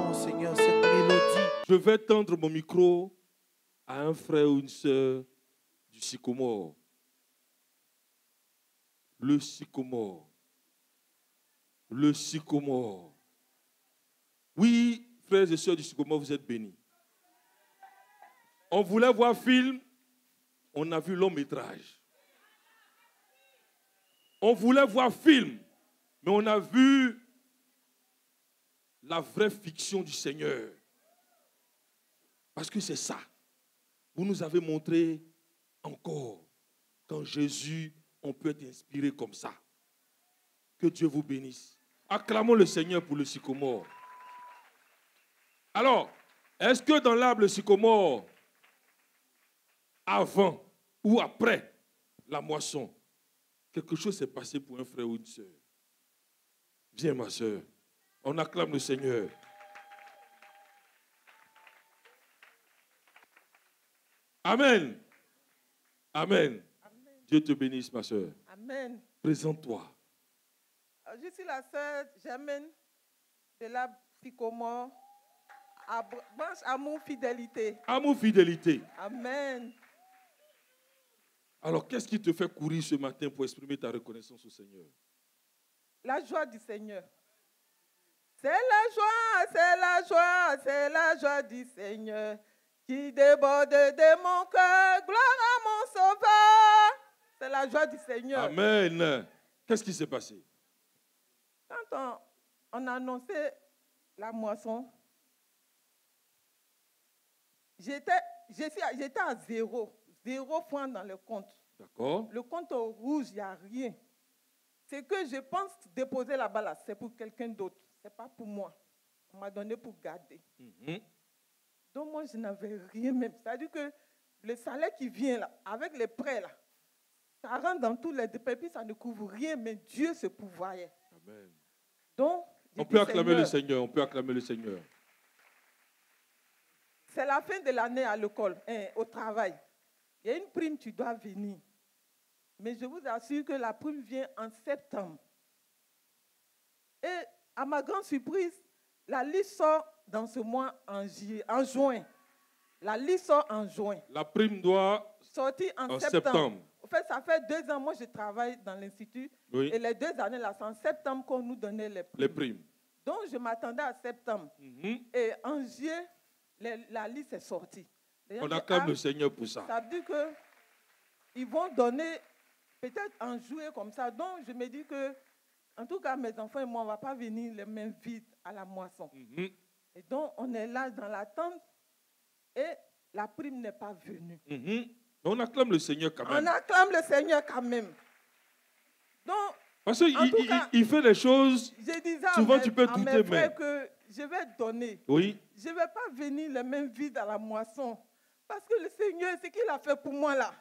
entend, Seigneur, cette mélodie. Je vais tendre mon micro à un frère ou une sœur du sycomore. Le sycomore. Le sycomore. Oui, frères et sœurs du sycomore, vous êtes bénis. On voulait voir film, on a vu long métrage. On voulait voir film, mais on a vu la vraie fiction du Seigneur. Parce que c'est ça. Vous nous avez montré encore qu'en Jésus, on peut être inspiré comme ça. Que Dieu vous bénisse. Acclamons le Seigneur pour le sycomore. Alors, est-ce que dans l'arbre le sycomore, avant ou après la moisson, quelque chose s'est passé pour un frère ou une sœur? Viens ma sœur, on acclame le Seigneur. Amen. Amen. Amen. Dieu te bénisse, ma soeur. Amen. Présente-toi. Je suis la sœur Germaine de la sycomore à Branche Amour Fidélité. Amour, fidélité. Amen. Alors, qu'est-ce qui te fait courir ce matin pour exprimer ta reconnaissance au Seigneur? La joie du Seigneur. C'est la joie, c'est la joie, c'est la joie du Seigneur qui déborde de mon cœur. Gloire à mon Sauveur. C'est la joie du Seigneur. Amen. Qu'est-ce qui s'est passé? Quand on a annoncé la moisson, j'étais à zéro franc dans le compte. D'accord. Le compte au rouge, il n'y a rien. C'est que je pense déposer là-bas, là, c'est pour quelqu'un d'autre. Ce n'est pas pour moi. On m'a donné pour garder. Donc moi, je n'avais rien même. C'est-à-dire que le salaire qui vient là, avec les prêts là, ça rentre dans tous les dépenses, puis ça ne couvre rien, mais Dieu se pourvoyait. Amen. Donc, On peut acclamer le Seigneur, on peut acclamer le Seigneur. C'est la fin de l'année à l'école, au travail. Il y a une prime, tu dois venir. Mais je vous assure que la prime vient en septembre. Et à ma grande surprise, la liste sort dans ce mois en juin. La liste sort en juin. La prime doit sortir en septembre. En fait, ça fait 2 ans, moi je travaille dans l'institut. Oui. Et les 2 années, là, c'est en septembre qu'on nous donnait les primes. Les primes. Donc, je m'attendais à septembre. Et en juillet, la liste est sortie. On acclame le Seigneur pour ça. Ça veut dire qu'ils vont donner peut-être en juillet comme ça. Donc, je me dis que, en tout cas, mes enfants et moi, on ne va pas venir les mains vides à la moisson. Et donc, on est là dans l'attente et la prime n'est pas venue. On acclame le Seigneur quand même. On acclame le Seigneur quand même. Donc, parce qu'il fait des choses, souvent tu peux douter, mais que je vais donner. Oui. Je ne vais pas venir les mains vides à la moisson. Parce que le Seigneur, ce qu'il a fait pour moi là,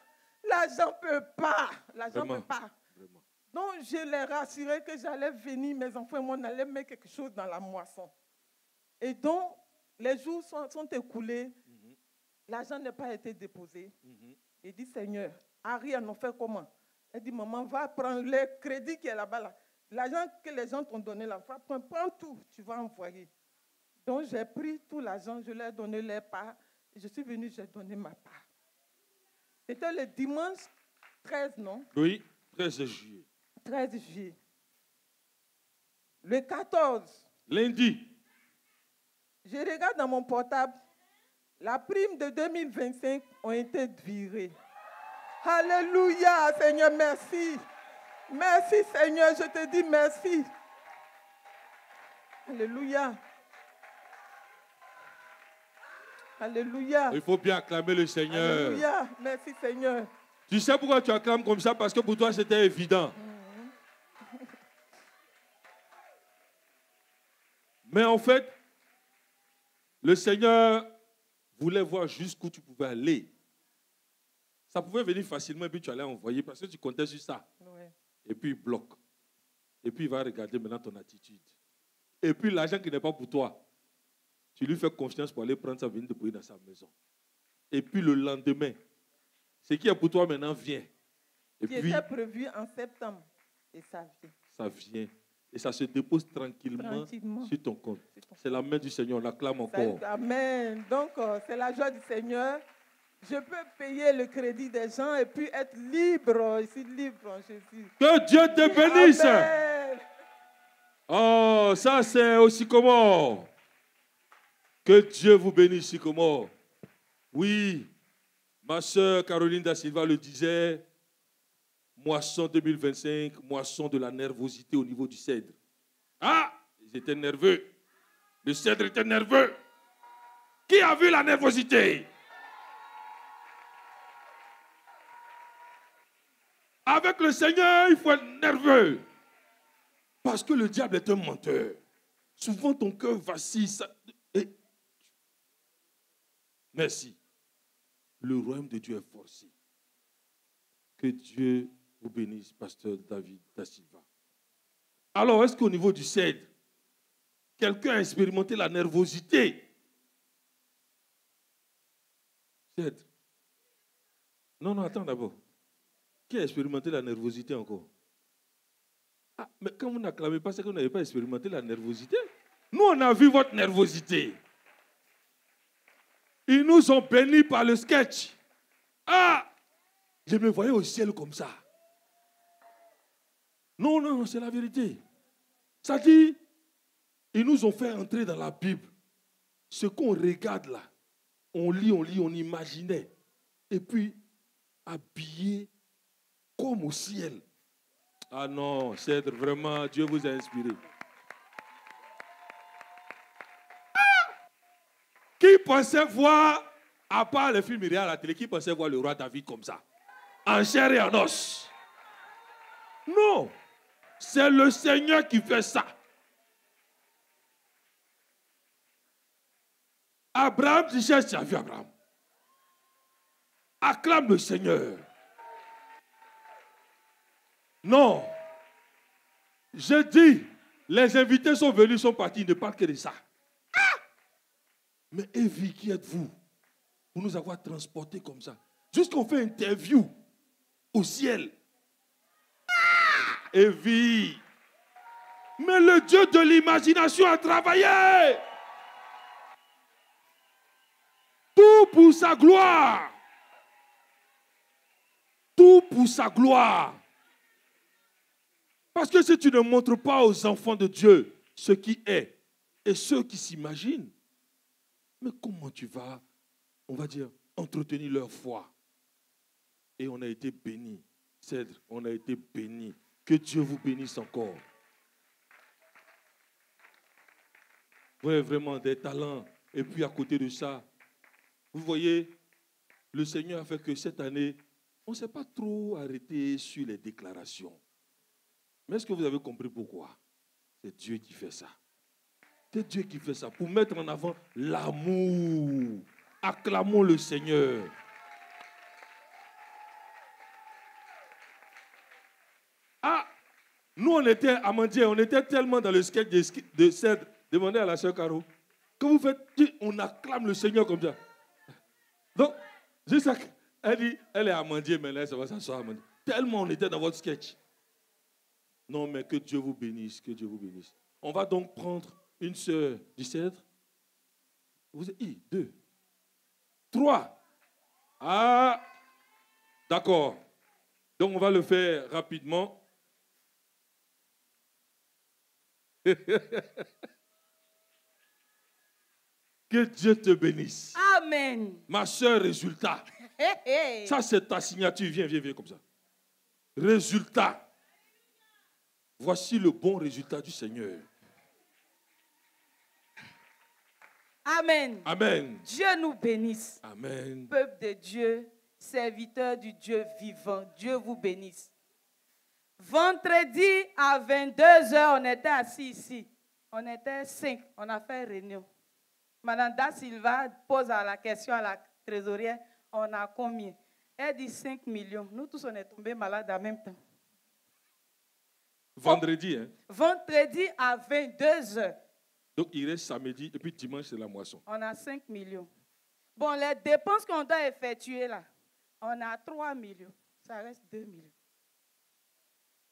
l'argent ne peut pas. L'argent ne peut pas. Vraiment. Donc, je les rassurais que j'allais venir, mes enfants et moi, on allait mettre quelque chose dans la moisson. Et donc, les jours sont écoulés. L'argent n'a pas été déposé. Il dit, Seigneur, Harry, on fait comment? Elle dit, maman, va prendre le crédit qui est là-bas. Là. L'argent que les gens t'ont donné là, prends tout, tu vas envoyer. Donc, j'ai pris tout l'argent, je leur ai donné leur part. Je suis venue, j'ai donné ma part. C'était le dimanche 13, non? Oui, 13 juillet. 13 juillet. Le 14. Lundi. Je regarde dans mon portable, la prime de 2025 a été virée. Alléluia, Seigneur, merci. Merci, Seigneur, je te dis merci. Alléluia. Alléluia. Il faut bien acclamer le Seigneur. Alléluia. Merci, Seigneur. Tu sais pourquoi tu acclames comme ça? Parce que pour toi, c'était évident. Mais en fait, le Seigneur voulait voir jusqu'où tu pouvais aller. Ça pouvait venir facilement et puis tu allais envoyer parce que tu comptais sur ça. Ouais. Et puis il bloque. Et puis il va regarder maintenant ton attitude. Et puis l'argent qui n'est pas pour toi, tu lui fais confiance pour aller prendre ça, venir déployer dans sa maison. Et puis le lendemain, ce qui est pour toi maintenant vient. Et qui puis, était prévu en septembre. Et ça vient. Ça vient. et ça se dépose tranquillement Tranquillement. sur ton compte. C'est la main du Seigneur, on l'acclame encore. Amen. Donc, c'est la joie du Seigneur. Je peux payer le crédit des gens et puis être libre. Ici, libre en Jésus. Que Dieu te bénisse. Amen. Oh, ça c'est au Sycomore. Que Dieu vous bénisse, Sycomore. Oui, ma soeur Caroline Da Silva le disait, moisson 2025, moisson de la nervosité au niveau du cèdre. Ah, ils étaient nerveux. Le cèdre était nerveux. Qui a vu la nervosité? Avec le Seigneur, il faut être nerveux. Parce que le diable est un menteur. Souvent, ton cœur vacille. Merci. Le royaume de Dieu est forcé. Que Dieu vous bénisse, pasteur David Da Silva. Alors, est-ce qu'au niveau du cèdre, quelqu'un a expérimenté la nervosité? Cèdre. Non, attends d'abord. Qui a expérimenté la nervosité encore? Ah, mais quand vous n'acclamez pas, c'est que vous n'avez pas expérimenté la nervosité. Nous, on a vu votre nervosité. Ils nous ont bénis par le sketch. Ah, je me voyais au ciel comme ça. Non, c'est la vérité. Ça dit, ils nous ont fait entrer dans la Bible. Ce qu'on regarde là, on lit, on imaginait. Et puis, habillé comme au ciel. Ah non, c'est vraiment, Dieu vous a inspiré. Qui pensait voir, à part les films à la télé, qui pensait voir le roi David comme ça? En chair et en os. Non, c'est le Seigneur qui fait ça. Abraham, tu cherches, tu as vu Abraham. Acclame le Seigneur. Non. Je dis, les invités sont venus, sont partis, ils ne parlent que de ça. Ah! Mais Evie, qui êtes-vous pour nous avoir transportés comme ça? Jusqu'on fait une interview au ciel. Ah! Evie. Mais le Dieu de l'imagination a travaillé. Tout pour sa gloire. Tout pour sa gloire. Parce que si tu ne montres pas aux enfants de Dieu ce qui est et ceux qui s'imaginent, mais comment tu vas, on va dire, entretenir leur foi? Et on a été bénis. Cèdre, on a été bénis. Que Dieu vous bénisse encore. Vous avez vraiment des talents. Et puis à côté de ça, vous voyez, le Seigneur a fait que cette année, on ne s'est pas trop arrêté sur les déclarations. Mais est-ce que vous avez compris pourquoi? C'est Dieu qui fait ça. C'est Dieu qui fait ça pour mettre en avant l'amour. Acclamons le Seigneur. Ah, nous on était, Amandier, on était tellement dans le sketch de Cèdre. Demandez à la sœur Caro. Quand vous faites, on acclame le Seigneur comme ça. Donc, c'est ça qu'elle dit, elle est Amandier, mais là, ça va s'asseoir Amandier. Tellement on était dans votre sketch. Non, mais que Dieu vous bénisse, que Dieu vous bénisse. On va donc prendre une sœur du Cèdre. Vous êtes 2, 3. Ah, d'accord. Donc on va le faire rapidement. Que Dieu te bénisse. Amen. Ma sœur, résultat. Ça, c'est ta signature. Viens comme ça. Résultat. Voici le bon résultat du Seigneur. Amen. Amen. Dieu nous bénisse. Amen. Peuple de Dieu, serviteur du Dieu vivant, Dieu vous bénisse. Vendredi à 22h, on était assis ici. On était 5. On a fait une réunion. Madame Da Silva pose la question à la trésorière, on a combien? Elle dit 5 millions. Nous tous, on est tombés malades en même temps. Vendredi, hein? Vendredi à 22h. Donc, il reste samedi et puis dimanche, c'est la moisson. On a 5 millions. Bon, les dépenses qu'on doit effectuer là, on a 3 millions. Ça reste 2 millions.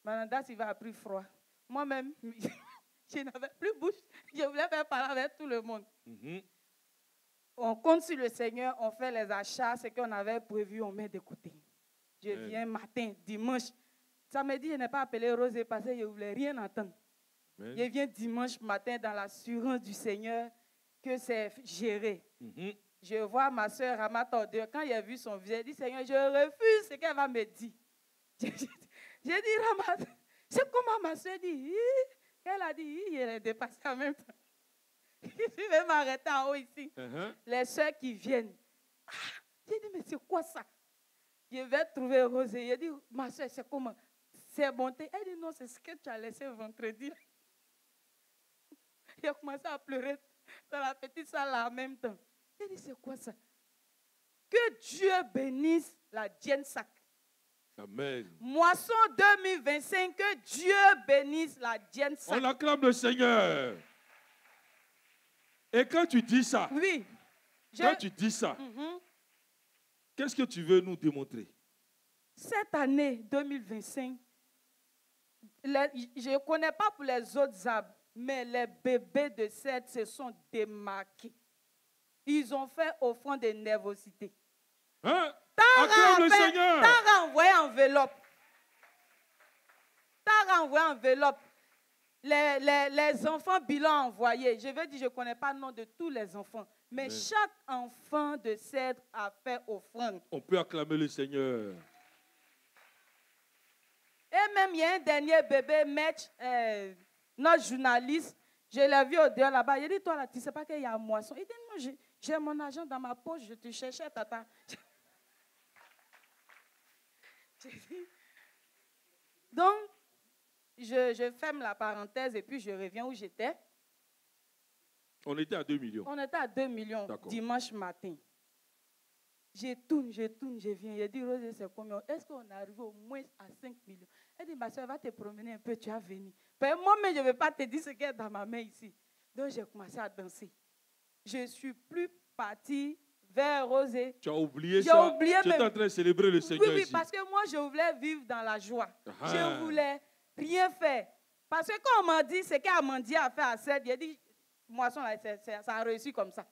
Madame Da Silva a pris froid. Moi-même, je n'avais plus bouche. Je voulais faire parler avec tout le monde. Mhm. On compte sur le Seigneur, on fait les achats, ce qu'on avait prévu, on met de côté. Je Amen. viens matin, dimanche. Samedi, je n'ai pas appelé Rosé parce que je ne voulais rien entendre. Amen. Je viens dimanche matin dans l'assurance du Seigneur que c'est géré. Mhm. Je vois ma soeur Ramata, quand il a vu son visage, il dit, Seigneur, je refuse ce qu'elle va me dire. J'ai dit, Ramata, c'est comment ma soeur dit. Hi. Elle a dit, hi, elle est dépassée en même temps. Je vais m'arrêter en haut ici. Uh-huh. Les soeurs qui viennent. Ah, j'ai dit, mais c'est quoi ça? Je vais trouver Rosé. Il dit, ma soeur, c'est comment? C'est bonté. Elle dit, non, c'est ce que tu as laissé vendredi. Il a commencé à pleurer dans la petite salle en même temps. J'ai dit, c'est quoi ça? Que Dieu bénisse la Diensac. Amen. Moisson 2025, que Dieu bénisse la Diensac. On acclame le Seigneur. Et quand tu dis ça, Oui. quand tu dis ça, Mhm. qu'est-ce que tu veux nous démontrer? Cette année 2025, je ne connais pas pour les autres arbres, mais les bébés de cèdre se sont démarqués. Ils ont fait offrande de nervosité. Hein? Acclame le Seigneur. T'as renvoyé enveloppe. T'as renvoyé enveloppe. Les enfants bilan envoyés. Je veux dire, je ne connais pas le nom de tous les enfants. Mais Amen. chaque enfant de cèdre a fait offrande. On peut acclamer le Seigneur. Et même, il y a un dernier bébé, Match, notre journaliste, je l'ai vu au dehors là-bas. Il dit, toi là, tu ne sais pas qu'il y a une moisson. Il dit, non, j'ai mon argent dans ma poche, je te cherchais, tata. Donc, je ferme la parenthèse et puis je reviens où j'étais. On était à 2 millions. On était à 2 millions D'accord. dimanche matin. Je tourne, je viens. Je dis, Rosé, c'est combien? Est-ce qu'on est arrivé au moins à 5 millions? Elle dit, ma soeur, va te promener un peu, tu as venu. Moi-même, je ne vais pas te dire ce qu'il y a dans ma main ici. Donc, j'ai commencé à danser. Je ne suis plus partie vers Rosé. Tu as oublié J'ai ça? oublié Tu es même. en train de célébrer le Seigneur Oui, ici. parce que moi, je voulais vivre dans la joie. Ah. Je voulais rien faire. Parce que quand on m'a dit ce qu'Amandie a fait à Cèdre, j'ai dit, moisson, là, ça a réussi comme ça.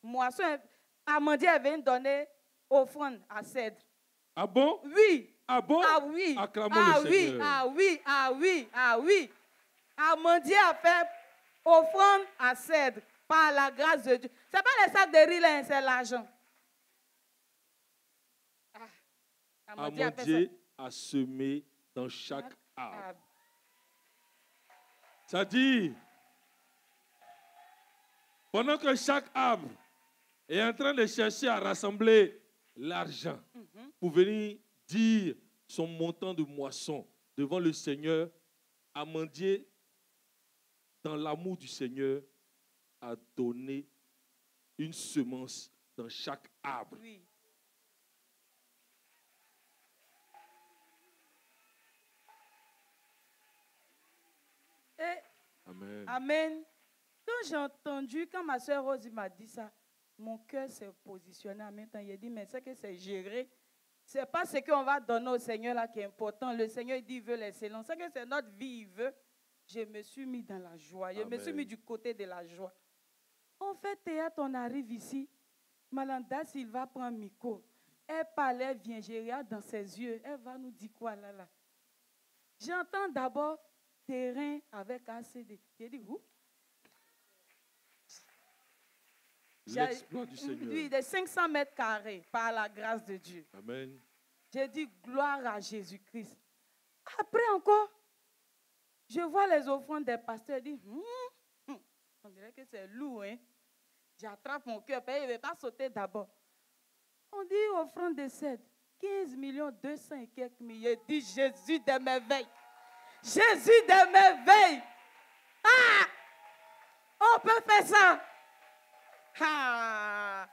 Moisson, Amandie avait donné offrande à Cèdre. Ah bon? Oui. Ah bon? Ah oui. Acclamons Ah le oui, Seigneur. ah oui, ah oui, ah oui. Amandie a fait offrande à Cèdre par la grâce de Dieu. Ce n'est pas les sacs de riz, là, c'est l'argent. Ah. Amandie a fait Amandier a semé dans chaque ça. arbre. Ça dit, pendant que chaque arbre est en train de chercher à rassembler l'argent pour venir dire son montant de moisson devant le Seigneur, Amandier, dans l'amour du Seigneur, a donné une semence dans chaque arbre. Oui. Et, Amen. amen. Quand j'ai entendu, quand ma soeur Rosie m'a dit ça, mon cœur s'est positionné en même temps. Il a dit, mais c'est que c'est géré. Ce n'est pas ce qu'on va donner au Seigneur là qui est important. Le Seigneur, il dit, il veut l'excellence. C'est que c'est notre vie, il veut. Je me suis mis dans la joie. Je me suis mis du côté de la joie. On fait théâtre, on arrive ici. Malanda Silva prend micro. Elle parlait, vient, je regarde dans ses yeux. Elle va nous dire quoi là, là. J'entends d'abord terrain avec ACD. J'ai dit, où? L'exploit du Seigneur. Oui, de 500 mètres carrés par la grâce de Dieu. Amen. J'ai dit, gloire à Jésus-Christ. Après encore, je vois les offrandes des pasteurs. Je dis, on dirait que c'est lourd, hein. J'attrape mon cœur, il ne veut pas sauter d'abord. On dit offrande de cèdre, 15 millions 200 et quelques milliers. Je dis, Jésus de merveille. Jésus de merveille. Ah! On peut faire ça. Ah!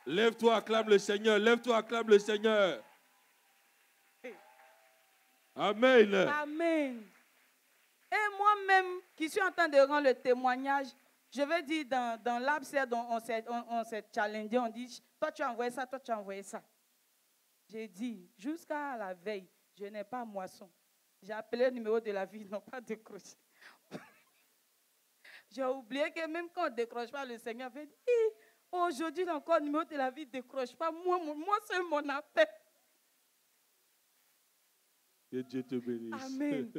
Lève-toi, acclame le Seigneur. Lève-toi, acclame le Seigneur. Amen. Amen. Et moi-même, qui suis en train de rendre le témoignage, je veux dire, dans l'abcès dont on s'est challengé, on dit, toi tu as envoyé ça, toi tu as envoyé ça. J'ai dit, jusqu'à la veille, je n'ai pas moisson. J'ai appelé le numéro de la vie, ils n'ont pas décroché. J'ai oublié que même quand on ne décroche pas, le Seigneur fait dire, aujourd'hui encore, le numéro de la vie ne décroche pas. Moi c'est mon appel. Que Dieu te bénisse. Amen.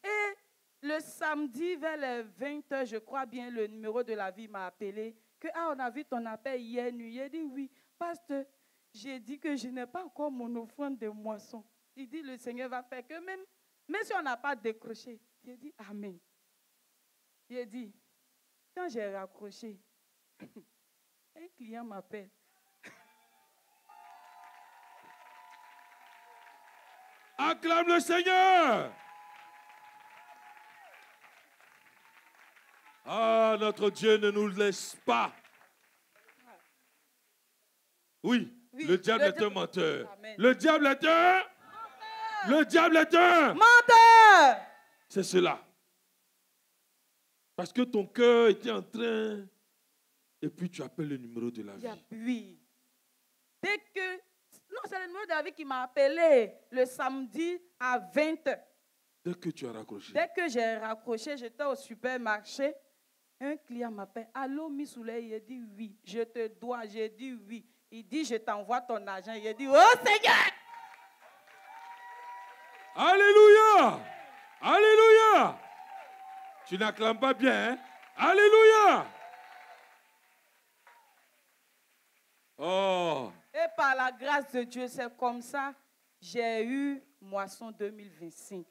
Et le samedi, vers les 20h, je crois bien, le numéro de la vie m'a appelé. Que, on a vu ton appel hier nuit. J'ai dit, oui, pasteur, j'ai dit que je n'ai pas encore mon offrande de moisson. Il dit, le Seigneur va faire que même si on n'a pas décroché. J'ai dit, amen. J'ai dit, quand j'ai raccroché, un client m'appelle. Acclame le Seigneur. Ah, notre Dieu ne nous laisse pas. Oui, le diable est un menteur. Amen. Le diable est un... Le diable est un... Menteur! C'est cela. Parce que ton cœur était en train... Et puis tu appelles le numéro de la vie. Oui. Dès que... Non, c'est le numéro de la vie qui m'a appelé le samedi à 20h. Dès que tu as raccroché. Dès que j'ai raccroché, j'étais au supermarché. Un client m'appelle. Allô, Miss Souley? Il dit oui. Je te dois. J'ai dit oui. Il dit, je t'envoie ton argent. Il dit, oh Seigneur! Alléluia! Alléluia! Tu n'acclames pas bien, hein? Alléluia! Oh! Et par la grâce de Dieu, c'est comme ça, j'ai eu Moisson 2025.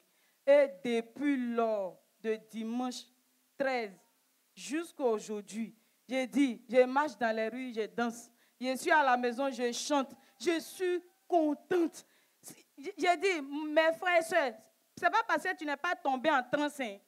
Et depuis lors de dimanche 13 jusqu'à aujourd'hui, j'ai dit, je marche dans les rues, je danse. Je suis à la maison, je chante. Je suis contente. J'ai dit, mes frères et soeurs, ce n'est pas parce que tu n'es pas tombé en transe. Il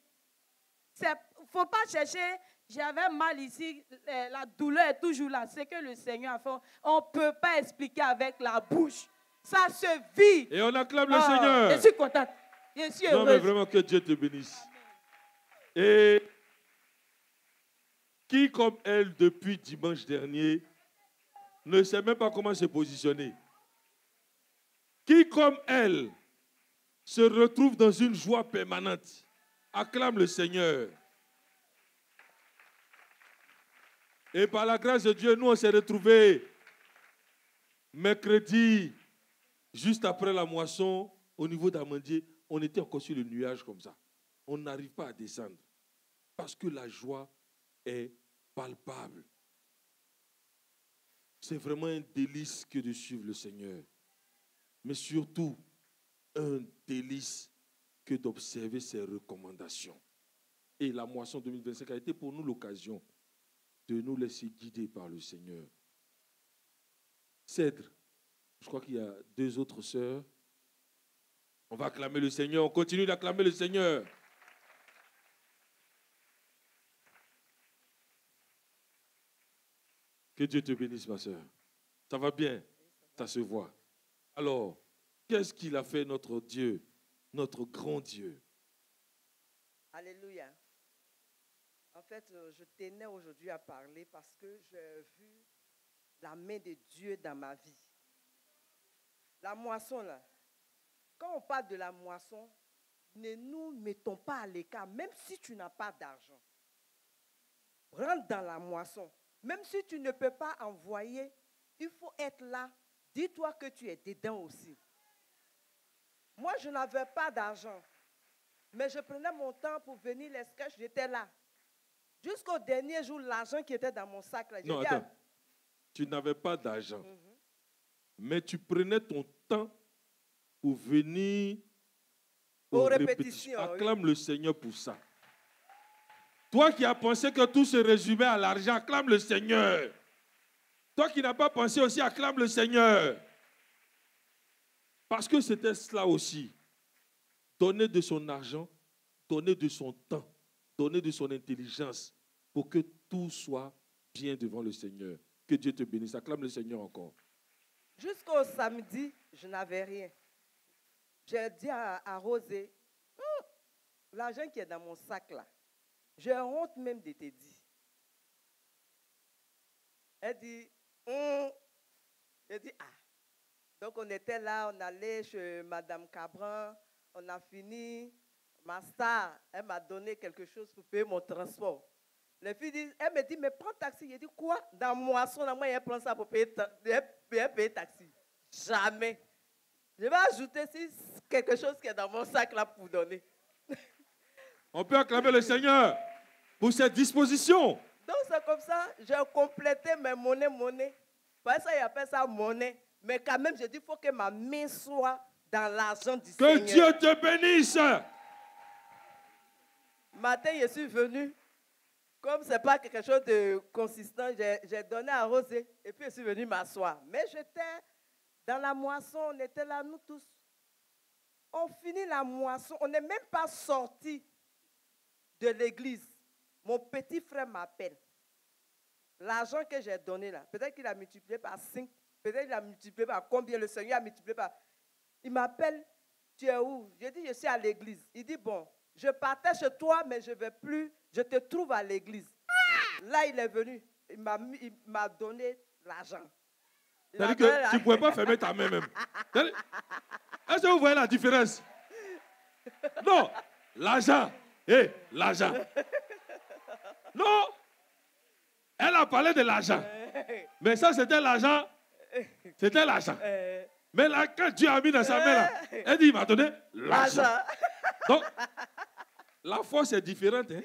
ne faut pas chercher, j'avais mal ici, la douleur est toujours là. C'est que le Seigneur a fait. On ne peut pas expliquer avec la bouche. Ça se vit. Et on acclame le Seigneur. Je suis contente. Je suis heureuse. Non, mais vraiment que Dieu te bénisse. Et qui, comme elle, depuis dimanche dernier, ne sait même pas comment se positionner. Qui, comme elle, se retrouve dans une joie permanente. Acclame le Seigneur. Et par la grâce de Dieu, nous, on s'est retrouvés mercredi, juste après la moisson, au niveau d'Amandier. On était encore sur le nuage comme ça. On n'arrive pas à descendre. Parce que la joie est palpable. C'est vraiment un délice que de suivre le Seigneur. Mais surtout, un délice que d'observer ses recommandations. Et la moisson 2025 a été pour nous l'occasion de nous laisser guider par le Seigneur. Cèdre, je crois qu'il y a 2 autres sœurs. On va acclamer le Seigneur, on continue d'acclamer le Seigneur. Que Dieu te bénisse, ma sœur. Ça va bien? Ça se voit. Alors, qu'est-ce qu'il a fait notre Dieu, notre grand Dieu? Alléluia. En fait, je tenais aujourd'hui à parler parce que j'ai vu la main de Dieu dans ma vie. La moisson, là. Quand on parle de la moisson, ne nous mettons pas à l'écart, même si tu n'as pas d'argent. Rentre dans la moisson. Même si tu ne peux pas envoyer, il faut être là. Dis-toi que tu es dedans aussi. Moi, je n'avais pas d'argent. Mais je prenais mon temps pour venir les sketchs, j'étais là. Jusqu'au dernier jour, l'argent qui était dans mon sac, là, non, attends. Tu n'avais pas d'argent. Mais tu prenais ton temps pour venir aux répétitions. Acclame le Seigneur pour ça. Toi qui as pensé que tout se résumait à l'argent, acclame le Seigneur. Toi qui n'as pas pensé aussi, acclame le Seigneur. Parce que c'était cela aussi. Donner de son argent, donner de son temps, donner de son intelligence pour que tout soit bien devant le Seigneur. Que Dieu te bénisse. Acclame le Seigneur encore. Jusqu'au samedi, je n'avais rien. J'ai dit à Rosé, l'argent qui est dans mon sac là, j'ai honte même de te dire. Elle dit, j'ai dit, ah. Donc on était là, on allait chez Madame Cabran, on a fini. Ma star, elle m'a donné quelque chose pour payer mon transport. Les filles disent, elle me dit, mais prends taxi. Je dis, quoi? Dans moisson, là, moi, elle prend ça pour payer taxi. Jamais. Je vais ajouter quelque chose qui est dans mon sac là pour donner. On peut acclamer le Seigneur pour cette disposition. Donc c'est comme ça, j'ai complété mes monnaies. Parce que ça, il appelle ça monnaie. Mais quand même, je dis, il faut que ma main soit dans l'argent du Seigneur. Que Dieu te bénisse. Matin, je suis venu. Comme ce n'est pas quelque chose de consistant, j'ai donné à Rosé. Et puis, je suis venu m'asseoir. Mais j'étais dans la moisson, on était là, nous tous. On finit la moisson, on n'est même pas sorti de l'église. Mon petit frère m'appelle. L'argent que j'ai donné là, peut-être qu'il a multiplié par 5, peut-être qu'il a multiplié par combien, le Seigneur a multiplié par... Il m'appelle, tu es où? Je dis, je suis à l'église. Il dit, bon, je partais chez toi, mais je ne vais plus, je te trouve à l'église. Là, il est venu, il m'a donné l'argent. C'est-à-dire que tu ne pouvais pas fermer ta main même. Est-ce que vous voyez la différence? Non, l'argent. L'argent. Non, elle a parlé de l'argent. Mais ça, c'était l'argent. C'était l'argent. Mais là, quand Dieu a mis dans sa main, là, elle dit, il m'a donné l'argent. Donc, la force est différente. Hein?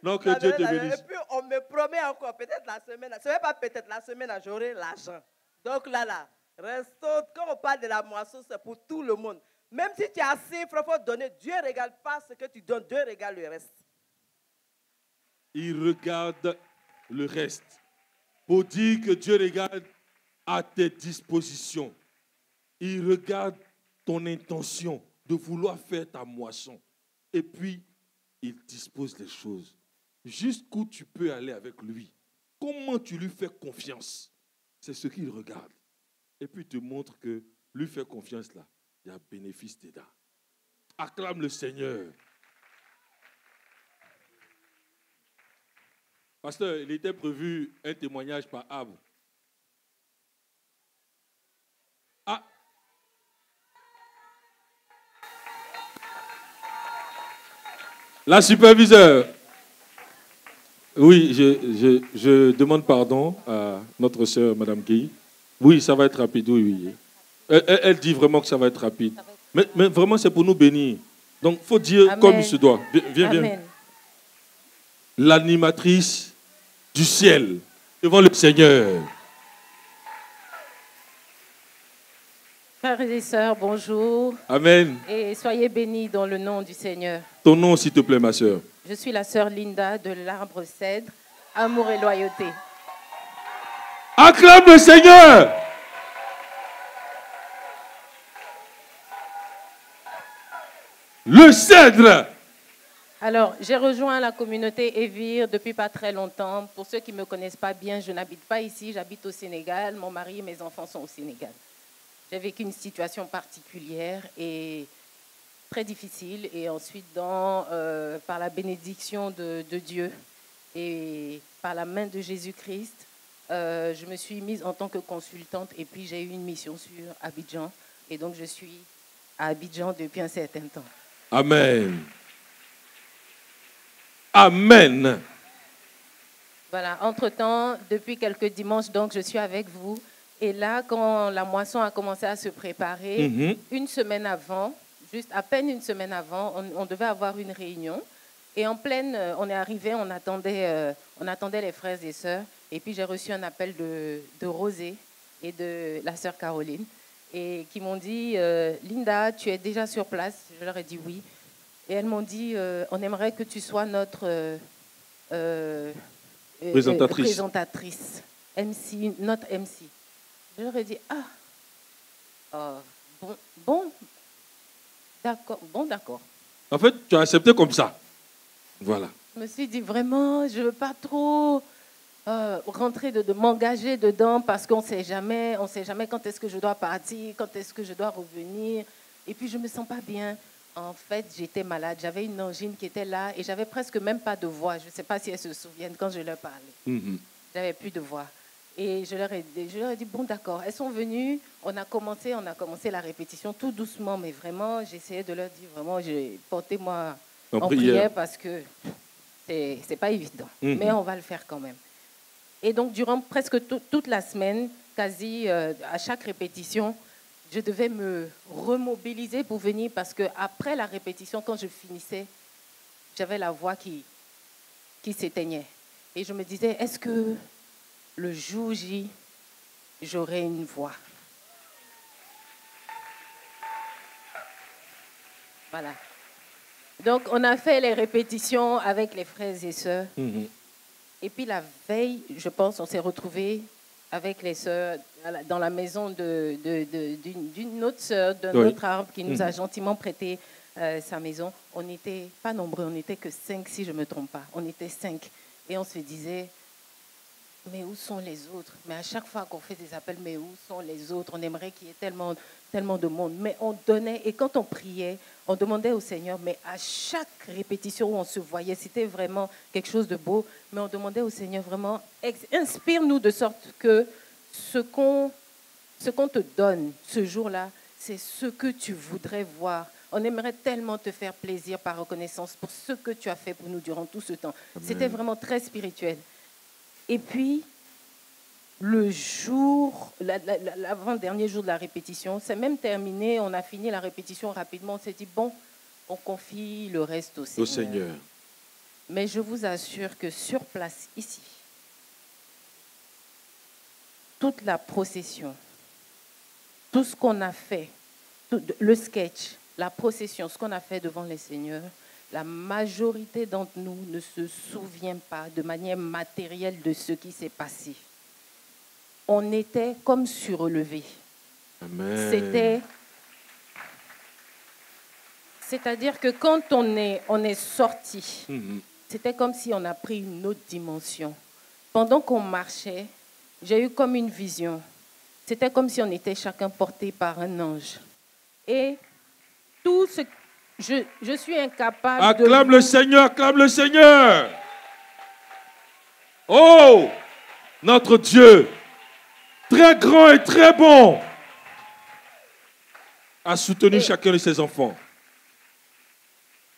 Donc, que Dieu te bénisse. Et puis, on me promet encore, peut-être la semaine, ce n'est pas peut-être la semaine, j'aurai l'argent. Donc là, restons, quand on parle de la moisson, c'est pour tout le monde. Même si tu as assez, il faut donner. Dieu ne regarde pas ce que tu donnes, Dieu regarde le reste. Il regarde le reste. Pour dire que Dieu regarde à tes dispositions. Il regarde ton intention de vouloir faire ta moisson. Et puis, il dispose des choses. Jusqu'où tu peux aller avec lui. Comment tu lui fais confiance. C'est ce qu'il regarde. Et puis, il te montre que lui faire confiance là, il y a bénéfice dedans. Acclame le Seigneur. Pasteur, il était prévu un témoignage par Ab. Ah. La superviseure. Oui, je demande pardon à notre sœur, Madame Guy. Oui, ça va être rapide, oui. Elle dit vraiment que ça va être rapide. Mais vraiment, c'est pour nous bénir. Donc, il faut dire Amen. Comme il se doit. Viens. L'animatrice du ciel devant le Seigneur. Frères et sœurs, bonjour. Amen. Et soyez bénis dans le nom du Seigneur. Ton nom, s'il te plaît, ma sœur. Je suis la sœur Linda de l'Arbre Cèdre, Amour et Loyauté. Acclame le Seigneur. Le cèdre. Alors, j'ai rejoint la communauté Evir depuis pas très longtemps. Pour ceux qui ne me connaissent pas bien, je n'habite pas ici, j'habite au Sénégal. Mon mari et mes enfants sont au Sénégal. J'ai vécu une situation particulière et très difficile. Et ensuite, par la bénédiction de Dieu et par la main de Jésus-Christ, je me suis mise en tant que consultante. Et puis, j'ai eu une mission sur Abidjan. Et donc, je suis à Abidjan depuis un certain temps. Amen. Amen. Voilà, entre-temps, depuis quelques dimanches, donc, je suis avec vous. Et là, quand la moisson a commencé à se préparer, une semaine avant, juste à peine une semaine avant, on devait avoir une réunion. Et en pleine, on est arrivé, on attendait les frères et sœurs. Et puis, j'ai reçu un appel de Rosé et de la sœur Caroline. Et qui m'ont dit, Linda, tu es déjà sur place? Je leur ai dit oui. Et elles m'ont dit, on aimerait que tu sois notre présentatrice. MC, notre MC. Je leur ai dit, bon, d'accord. En fait, tu as accepté comme ça. Voilà. Je me suis dit, vraiment, je ne veux pas trop rentrer, de m'engager dedans parce qu'on ne sait jamais quand est-ce que je dois partir, quand est-ce que je dois revenir. Et puis, je ne me sens pas bien. En fait, j'étais malade. J'avais une angine qui était là et j'avais presque même pas de voix. Je ne sais pas si elles se souviennent quand je leur parlais. J'avais plus de voix. Et je leur ai dit, bon d'accord, elles sont venues, on a commencé la répétition tout doucement, mais vraiment, j'essayais de leur dire, vraiment, portez-moi en prière parce que c'est pas évident, mais on va le faire quand même. Et donc, durant presque toute la semaine, quasi à chaque répétition, je devais me remobiliser pour venir parce qu'après la répétition, quand je finissais, j'avais la voix qui s'éteignait. Et je me disais, est-ce que le jour J, j'aurai une voix? Voilà. Donc, on a fait les répétitions avec les frères et sœurs. Et puis, la veille, je pense, on s'est retrouvés avec les sœurs dans la maison d'une autre sœur, d'un autre arbre qui nous a gentiment prêté sa maison. On n'était pas nombreux, on n'était que 5, si je ne me trompe pas. On était 5. Et on se disait, mais où sont les autres? Mais à chaque fois qu'on fait des appels, mais où sont les autres? On aimerait qu'il y ait tellement de monde. Mais on donnait, et quand on priait, on demandait au Seigneur, mais à chaque répétition où on se voyait, c'était vraiment quelque chose de beau, mais on demandait au Seigneur vraiment, inspire-nous de sorte que ce qu'on te donne ce jour-là, c'est ce que tu voudrais voir. On aimerait tellement te faire plaisir par reconnaissance pour ce que tu as fait pour nous durant tout ce temps. C'était vraiment très spirituel. Et puis, le jour, l'avant-dernier jour de la répétition, c'est même terminé, on a fini la répétition rapidement, on s'est dit, bon, on confie le reste au Seigneur. Mais je vous assure que sur place, ici, toute la procession, tout ce qu'on a fait, le sketch, la procession, ce qu'on a fait devant les seigneurs, la majorité d'entre nous ne se souvient pas de manière matérielle de ce qui s'est passé. On était comme surlevés. Amen. C'est-à-dire que quand on est sorti, c'était comme si on a pris une autre dimension. Pendant qu'on marchait, j'ai eu comme une vision. C'était comme si on était chacun porté par un ange. Et tout ce... Je suis incapable acclame le Seigneur, acclame le Seigneur. Oh, notre Dieu, très grand et très bon, a soutenu chacun de ses enfants.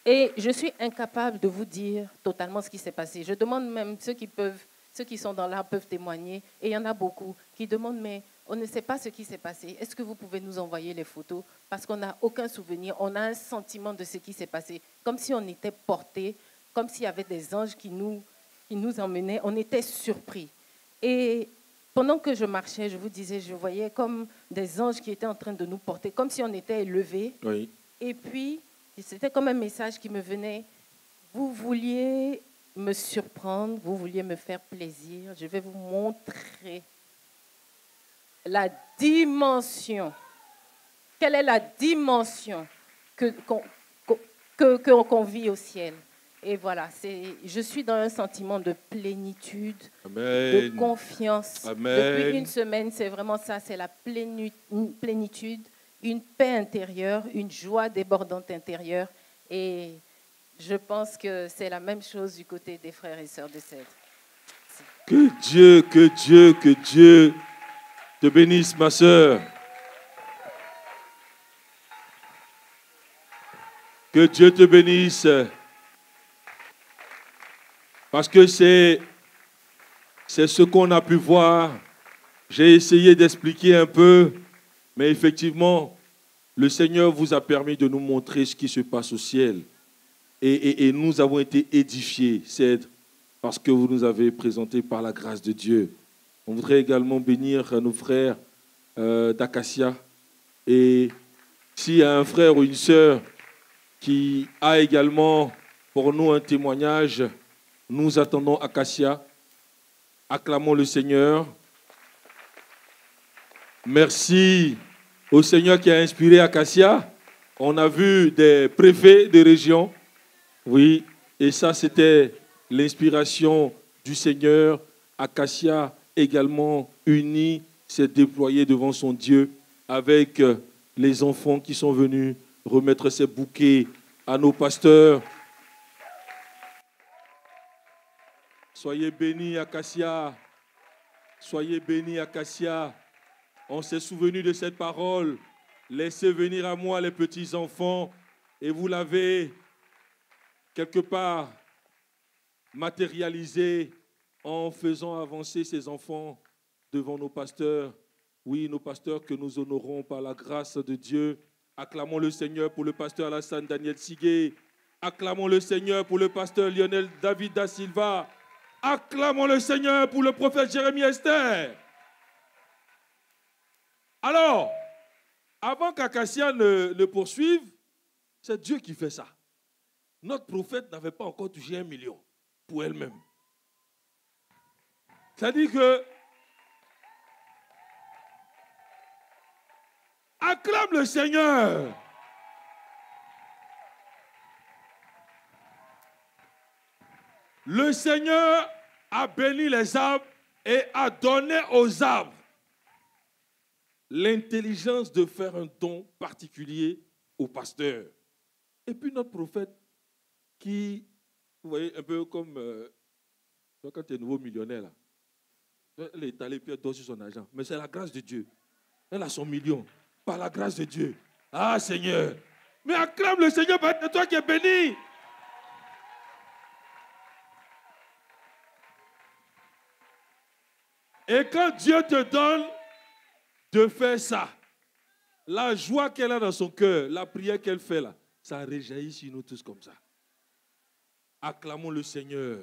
Et je suis incapable de vous dire totalement ce qui s'est passé. Je demande même ceux qui sont dans l'art peuvent témoigner. Et il y en a beaucoup qui demandent, mais on ne sait pas ce qui s'est passé. Est-ce que vous pouvez nous envoyer les photos? Parce qu'on n'a aucun souvenir. On a un sentiment de ce qui s'est passé. Comme si on était portés, comme s'il y avait des anges qui nous emmenaient. On était surpris. Et pendant que je marchais, je vous disais, je voyais comme des anges qui étaient en train de nous porter, comme si on était élevés. Oui. Et puis, c'était comme un message qui me venait. Vous vouliez me surprendre, vous vouliez me faire plaisir. Je vais vous montrer la dimension. Quelle est la dimension qu'on vit au ciel? Et voilà, je suis dans un sentiment de plénitude, de confiance. Amen. Depuis une semaine, c'est vraiment ça, c'est la plénitude, une paix intérieure, une joie débordante intérieure. Et je pense que c'est la même chose du côté des frères et sœurs de Cèdre. Que Dieu te bénisse, ma sœur. Que Dieu te bénisse. Parce que c'est ce qu'on a pu voir. J'ai essayé d'expliquer un peu, mais effectivement, le Seigneur vous a permis de nous montrer ce qui se passe au ciel. Et nous avons été édifiés, Cèdre, parce que vous nous avez présenté par la grâce de Dieu. On voudrait également bénir nos frères d'Acacia. Et s'il y a un frère ou une sœur qui a également pour nous un témoignage, nous attendons Acacia. Acclamons le Seigneur. Merci au Seigneur qui a inspiré Acacia. On a vu des préfets de région. Oui, et ça c'était l'inspiration du Seigneur. Acacia également unie s'est déployée devant son Dieu avec les enfants qui sont venus remettre ces bouquets à nos pasteurs. Soyez bénis, Acacia. Soyez bénis, Acacia. On s'est souvenu de cette parole. Laissez venir à moi les petits enfants. Et vous l'avez quelque part matérialisé en faisant avancer ces enfants devant nos pasteurs. Oui, nos pasteurs que nous honorons par la grâce de Dieu. Acclamons le Seigneur pour le pasteur Alassane Daniel Sigué. Acclamons le Seigneur pour le pasteur Lionel David da Silva. Acclamons le Seigneur pour le prophète Jérémie Esther. Alors, avant qu'Acacia ne poursuive, c'est Dieu qui fait ça. Notre prophète n'avait pas encore touché 1 million pour elle-même. C'est-à-dire que acclame le Seigneur. Le Seigneur a béni les arbres et a donné aux arbres l'intelligence de faire un don particulier au pasteur. Et puis notre prophète qui, vous voyez, un peu comme quand tu es nouveau millionnaire, là, elle est allée puis elle dort sur son argent. Mais c'est la grâce de Dieu. Elle a son million par la grâce de Dieu. Ah Seigneur, mais acclame le Seigneur, c'est toi qui es béni. Et quand Dieu te donne de faire ça, la joie qu'elle a dans son cœur, la prière qu'elle fait là, ça réjaillit sur nous tous comme ça. Acclamons le Seigneur.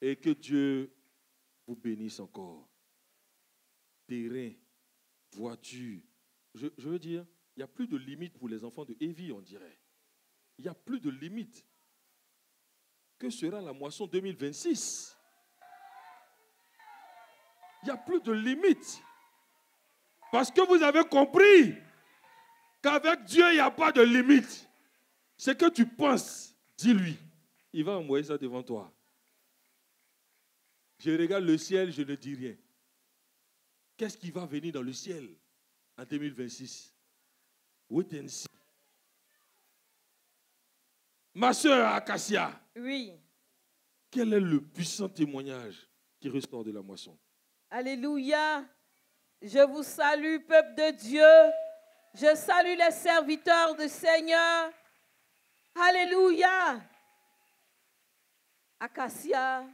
Et que Dieu vous bénisse encore. Terrain, voiture. Je veux dire, il n'y a plus de limite pour les enfants de Evie, on dirait. Il n'y a plus de limite. Que sera la moisson 2026? Il n'y a plus de limite. Parce que vous avez compris qu'avec Dieu, il n'y a pas de limite. Ce que tu penses, dis-lui. Il va envoyer ça devant toi. Je regarde le ciel, je ne dis rien. Qu'est-ce qui va venir dans le ciel en 2026? Wait and see. Ma soeur Acacia. Oui. Quel est le puissant témoignage qui ressort de la moisson? Alléluia. Je vous salue, peuple de Dieu. Je salue les serviteurs du Seigneur. Alléluia. Acacia,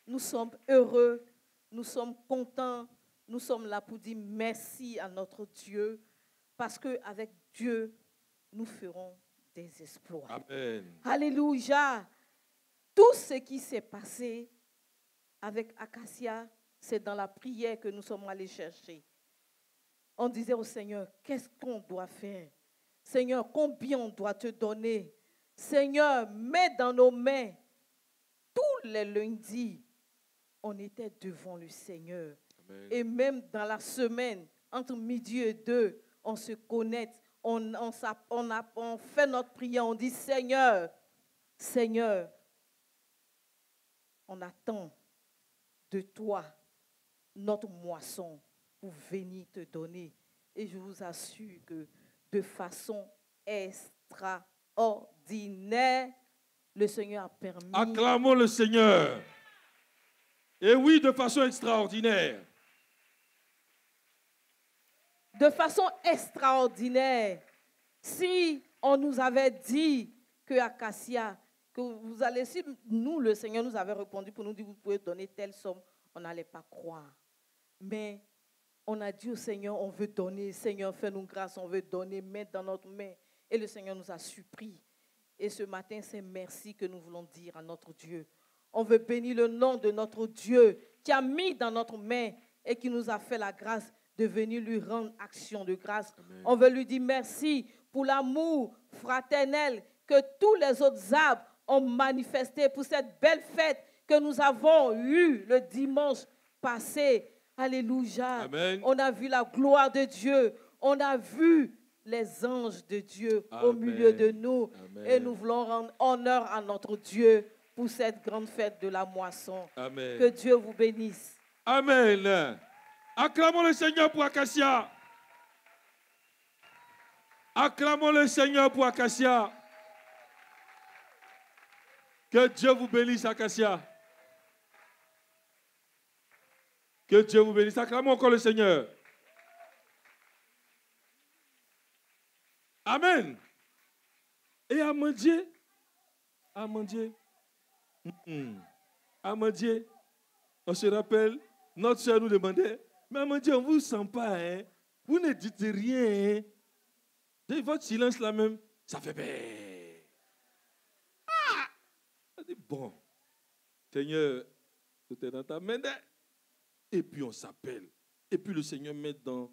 nous sommes heureux, nous sommes contents, nous sommes là pour dire merci à notre Dieu, parce qu'avec Dieu, nous ferons des exploits. Amen. Alléluia. Tout ce qui s'est passé avec Acacia, c'est dans la prière que nous sommes allés chercher. On disait au Seigneur, qu'est-ce qu'on doit faire? Seigneur, combien on doit te donner? Seigneur, mets dans nos mains. Tous les lundis, on était devant le Seigneur. Amen. Et même dans la semaine, entre midi et 2, on se connecte, on fait notre prière, on dit Seigneur, Seigneur, on attend de toi notre moisson pour venir te donner. Et je vous assure que de façon extraordinaire, le Seigneur a permis. Acclamons le Seigneur. Et oui, de façon extraordinaire. De façon extraordinaire. Si on nous avait dit que Acacia, que vous allez, si nous, le Seigneur nous avait répondu pour nous dire, vous pouvez donner telle somme, on n'allait pas croire. Mais on a dit au Seigneur, on veut donner. Seigneur, fais-nous grâce, on veut donner, mettre dans notre main. Et le Seigneur nous a surpris. Et ce matin, c'est merci que nous voulons dire à notre Dieu. On veut bénir le nom de notre Dieu qui a mis dans notre main et qui nous a fait la grâce de venir lui rendre action de grâce. Amen. On veut lui dire merci pour l'amour fraternel que tous les autres arbres ont manifesté pour cette belle fête que nous avons eue le dimanche passé. Alléluia. Amen. On a vu la gloire de Dieu. On a vu les anges de Dieu Amen. Au milieu de nous. Amen. Et nous voulons rendre honneur à notre Dieu pour cette grande fête de la moisson. Amen. Que Dieu vous bénisse. Amen. Acclamons le Seigneur pour Acacia. Acclamons le Seigneur pour Acacia. Que Dieu vous bénisse, Acacia. Que Dieu vous bénisse. Acclamons encore le Seigneur. Amen. Et Amandier, Amandier, on se rappelle, notre soeur nous demandait, mais Amandier, on ne vous sent pas, hein? Vous ne dites rien. Hein? Votre silence là même, ça fait bien. Ah! On dit, bon, Seigneur, tout est dans ta main. Et puis on s'appelle. Et puis le Seigneur met dans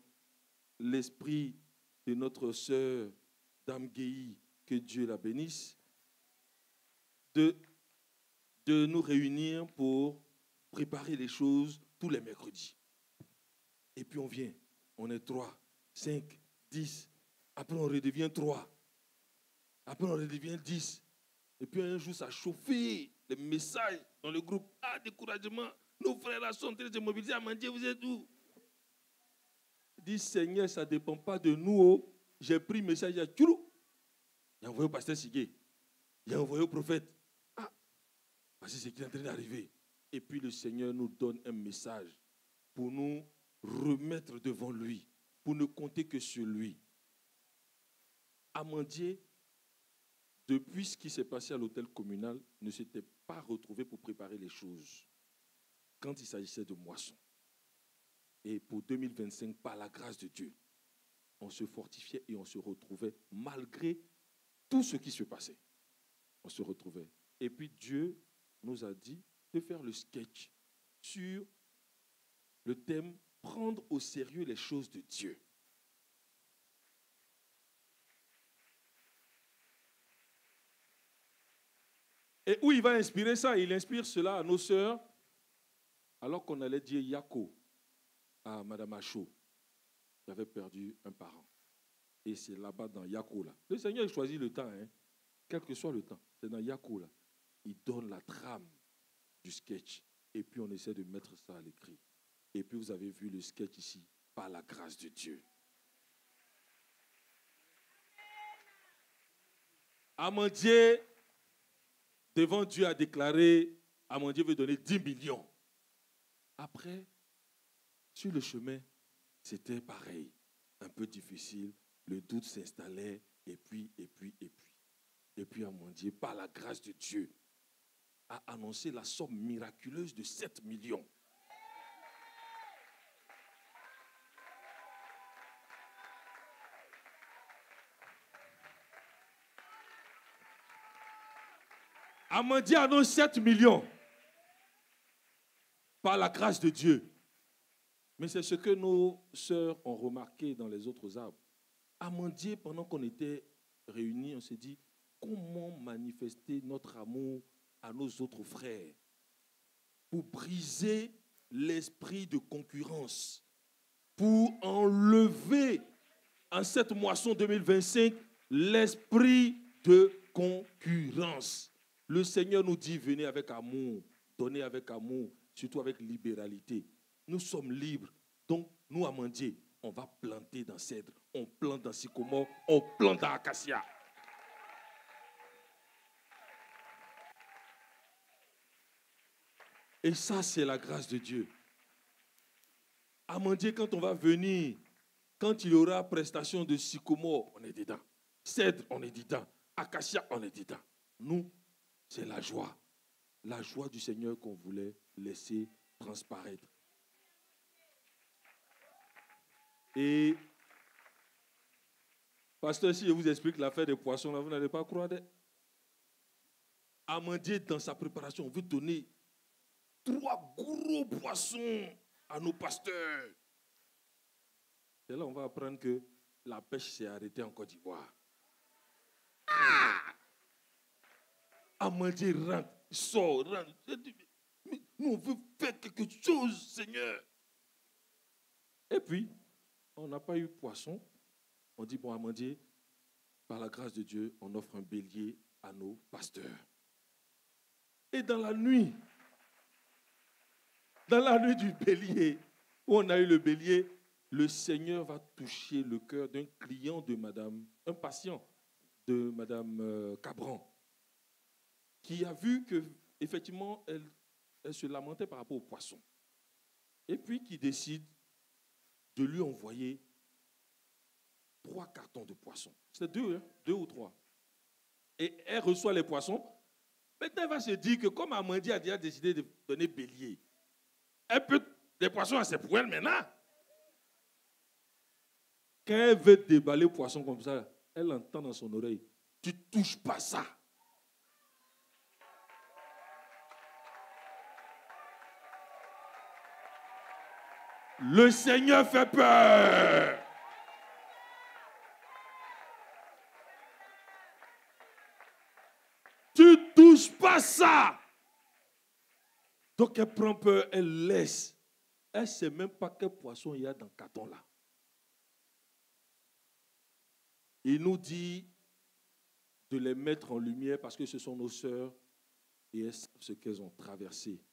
l'esprit de notre soeur, Dame Guéhi, que Dieu la bénisse, de nous réunir pour préparer les choses tous les mercredis. Et puis on vient, on est 3, 5, 10. Après on redevient 3. Après on redevient 10. Et puis un jour ça a chauffé les messages dans le groupe. Ah, découragement, nos frères là sont en train de se mobiliser. Amandier, vous êtes où? Dit Seigneur, ça ne dépend pas de nous. Oh. J'ai pris le message à Tchoulou. J'ai envoyé au pasteur Sigué. J'ai envoyé au prophète. Ah, voici ce qui est en train d'arriver. Et puis le Seigneur nous donne un message pour nous remettre devant lui, pour ne compter que sur lui. Amandier, depuis ce qui s'est passé à l'hôtel communal, ne s'était pas retrouvé pour préparer les choses quand il s'agissait de moisson. Et pour 2025, par la grâce de Dieu, on se fortifiait et on se retrouvait malgré tout ce qui se passait. On se retrouvait. Et puis Dieu nous a dit de faire le sketch sur le thème « Prendre au sérieux les choses de Dieu ». Et où il va inspirer ça? Il inspire cela à nos sœurs, alors qu'on allait dire Yako à Madame Achou, qui avait perdu un parent. Et c'est là-bas dans Yako, là. Le Seigneur choisit le temps, hein, quel que soit le temps. C'est dans Yako, là. Il donne la trame du sketch. Et puis on essaie de mettre ça à l'écrit. Et puis vous avez vu le sketch ici, par la grâce de Dieu. Amandier, devant Dieu, a déclaré, Amandier veut donner 10 millions. Après, sur le chemin, c'était pareil, un peu difficile, le doute s'installait, et puis. Et puis Amandier, par la grâce de Dieu, a annoncé la somme miraculeuse de 7 millions. Amandier annonce 7 millions par la grâce de Dieu. Mais c'est ce que nos sœurs ont remarqué dans les autres arbres. Amandier, pendant qu'on était réunis, on s'est dit, comment manifester notre amour à nos autres frères pour briser l'esprit de concurrence, pour enlever en cette moisson 2025 l'esprit de concurrence. Le Seigneur nous dit, venez avec amour, donnez avec amour, surtout avec libéralité. Nous sommes libres. Donc, nous, Amandier, on va planter dans cèdre, on plante dans sycomore, on plante dans acacia. Et ça, c'est la grâce de Dieu. Amandier, quand on va venir, quand il y aura prestation de sycomore, on est dedans. Cèdre, on est dedans. Acacia, on est dedans. Nous, c'est la joie. La joie du Seigneur qu'on voulait laisser transparaître. Et, pasteur, si je vous explique l'affaire des poissons, là, vous n'allez pas croire. Amandier, dans sa préparation, on veut donner 3 gros poissons à nos pasteurs. Et là, on va apprendre que la pêche s'est arrêtée en Côte d'Ivoire. Ah! Amandier rentre, sort, rentre. Mais nous, on veut faire quelque chose, Seigneur. Et puis, on n'a pas eu poisson. On dit, bon, Amandier, par la grâce de Dieu, on offre un bélier à nos pasteurs. Et dans la nuit du bélier, où on a eu le bélier, le Seigneur va toucher le cœur d'un client de madame, un patient de madame Cabran, qui a vu que, effectivement, elle se lamentait par rapport au poisson. Et puis qui décide de lui envoyer 3 cartons de poissons. C'est 2, hein? 2 ou 3. Et elle reçoit les poissons. Maintenant, elle va se dire que comme Amandi a déjà décidé de donner bélier, elle peut, les poissons, c'est pour elle maintenant. Quand elle veut déballer le poisson comme ça, elle entend dans son oreille, tu ne touches pas ça. Le Seigneur fait peur. Tu ne touches pas ça. Donc elle prend peur, elle laisse. Elle ne sait même pas quel poisson il y a dans le carton là. Il nous dit de les mettre en lumière parce que ce sont nos sœurs et elles savent ce qu'elles ont traversé.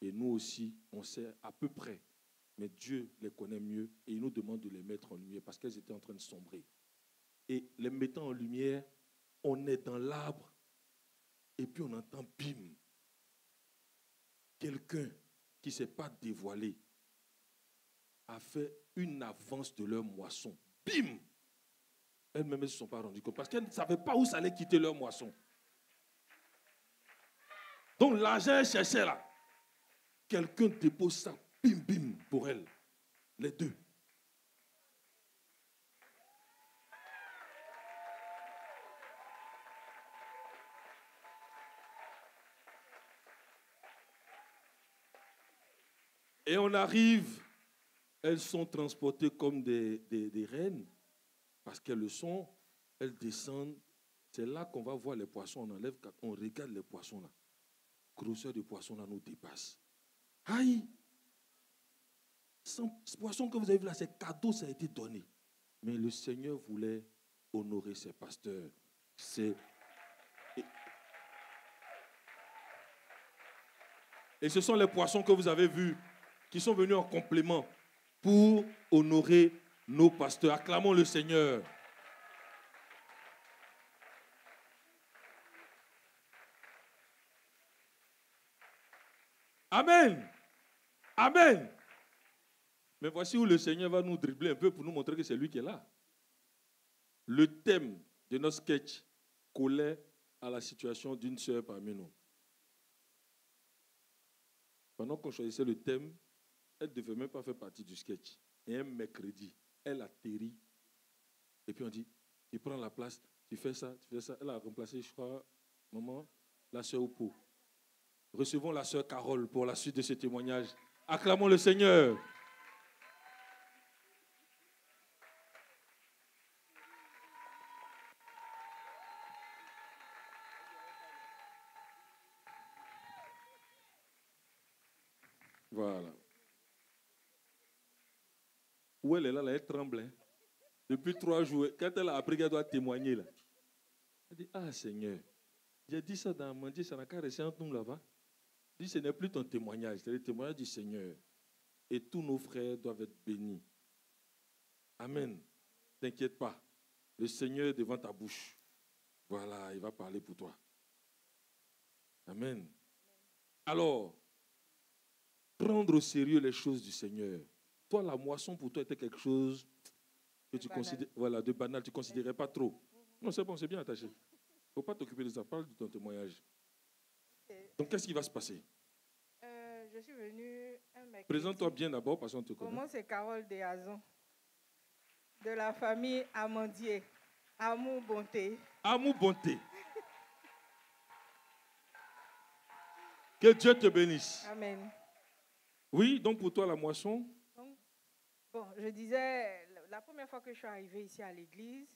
Et nous aussi, on sait à peu près. Mais Dieu les connaît mieux et il nous demande de les mettre en lumière parce qu'elles étaient en train de sombrer. Et les mettant en lumière, on est dans l'arbre et puis on entend bim. Quelqu'un qui ne s'est pas dévoilé a fait une avance de leur moisson. Bim! Elles-mêmes ne se sont pas rendues compte parce qu'elles ne savaient pas où ça allait quitter leur moisson. Donc l'argent, elles cherchaient là. Quelqu'un dépose ça, bim, bim, pour elles. Les deux. Et on arrive, elles sont transportées comme des reines, parce qu'elles le sont, elles descendent. C'est là qu'on va voir les poissons, on enlève, on regarde les poissons là. La grosseur des poissons là nous dépasse. Aïe! Ce poisson que vous avez vu là, c'est cadeau, ça a été donné. Mais le Seigneur voulait honorer ses pasteurs. Et ce sont les poissons que vous avez vus qui sont venus en complément pour honorer nos pasteurs. Acclamons le Seigneur. Amen. Amen. Mais voici où le Seigneur va nous dribbler un peu pour nous montrer que c'est lui qui est là. Le thème de notre sketch collait à la situation d'une sœur parmi nous. Pendant qu'on choisissait le thème, elle ne devait même pas faire partie du sketch. Et un mercredi, elle atterrit. Et puis on dit, tu prends la place, tu fais ça, tu fais ça. Elle a remplacé, je crois, maman, la sœur Oupo. Recevons la sœur Carole pour la suite de ce témoignage. Acclamons le Seigneur. Voilà. Où elle est là, elle tremble. Hein. Depuis 3 jours, quand elle a appris qu'elle doit témoigner, là, elle dit, ah Seigneur, j'ai dit ça dans mon Dieu, ça n'a qu'à rester entre nous là-bas. Elle dit, ce n'est plus ton témoignage, c'est le témoignage du Seigneur. Et tous nos frères doivent être bénis. Amen. T'inquiète pas. Le Seigneur est devant ta bouche. Voilà, il va parler pour toi. Amen. Alors, prendre au sérieux les choses du Seigneur. Toi, la moisson pour toi était quelque chose que tu considères, voilà, de banal, tu ne considérais pas trop. Non, c'est bon, c'est bien attaché. Il ne faut pas t'occuper de ça. Parle de ton témoignage. Donc, qu'est-ce qui va se passer? Je suis venue un mercredi. Présente-toi bien d'abord parce qu'on te connaît. Moi, c'est Carole Déazon, de la famille Amandier. Amour Bonté. Amour Bonté. Que Dieu te bénisse. Amen. Oui, donc pour toi, la moisson. Bon, je disais, la première fois que je suis arrivée ici à l'église,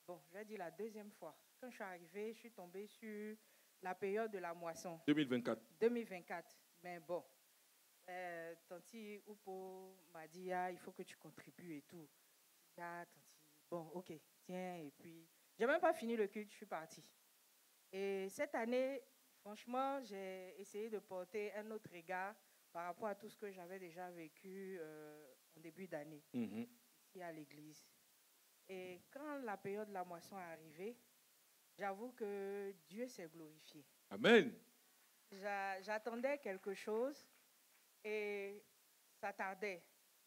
bon, je vais dire la deuxième fois. Quand je suis arrivée, je suis tombée sur la période de la moisson. 2024. 2024. Mais bon, Tanti Oupo m'a dit, ah, il faut que tu contribues et tout. Ah, Tanti, bon, ok, tiens, et puis, j'ai même pas fini le culte, je suis partie. Et cette année, franchement, j'ai essayé de porter un autre regard par rapport à tout ce que j'avais déjà vécu en début d'année, ici à l'église. Et quand la période de la moisson est arrivée, j'avoue que Dieu s'est glorifié. Amen. J'attendais quelque chose et ça tardait.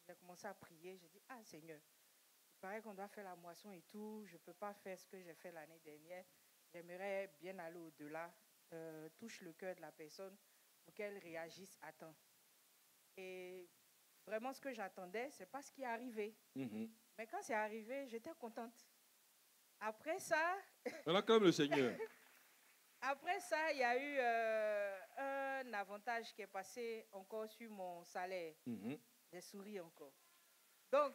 J'ai commencé à prier. J'ai dit, ah Seigneur, il paraît qu'on doit faire la moisson et tout. Je ne peux pas faire ce que j'ai fait l'année dernière. J'aimerais bien aller au-delà. Touche le cœur de la personne pour qu'elle réagisse à temps. Et vraiment, ce que j'attendais, ce n'est pas ce qui est arrivé. Mais quand c'est arrivé, j'étais contente. Après ça... On acclame le Seigneur. Après ça, il y a eu un avantage qui est passé encore sur mon salaire. J'ai souri encore. Donc,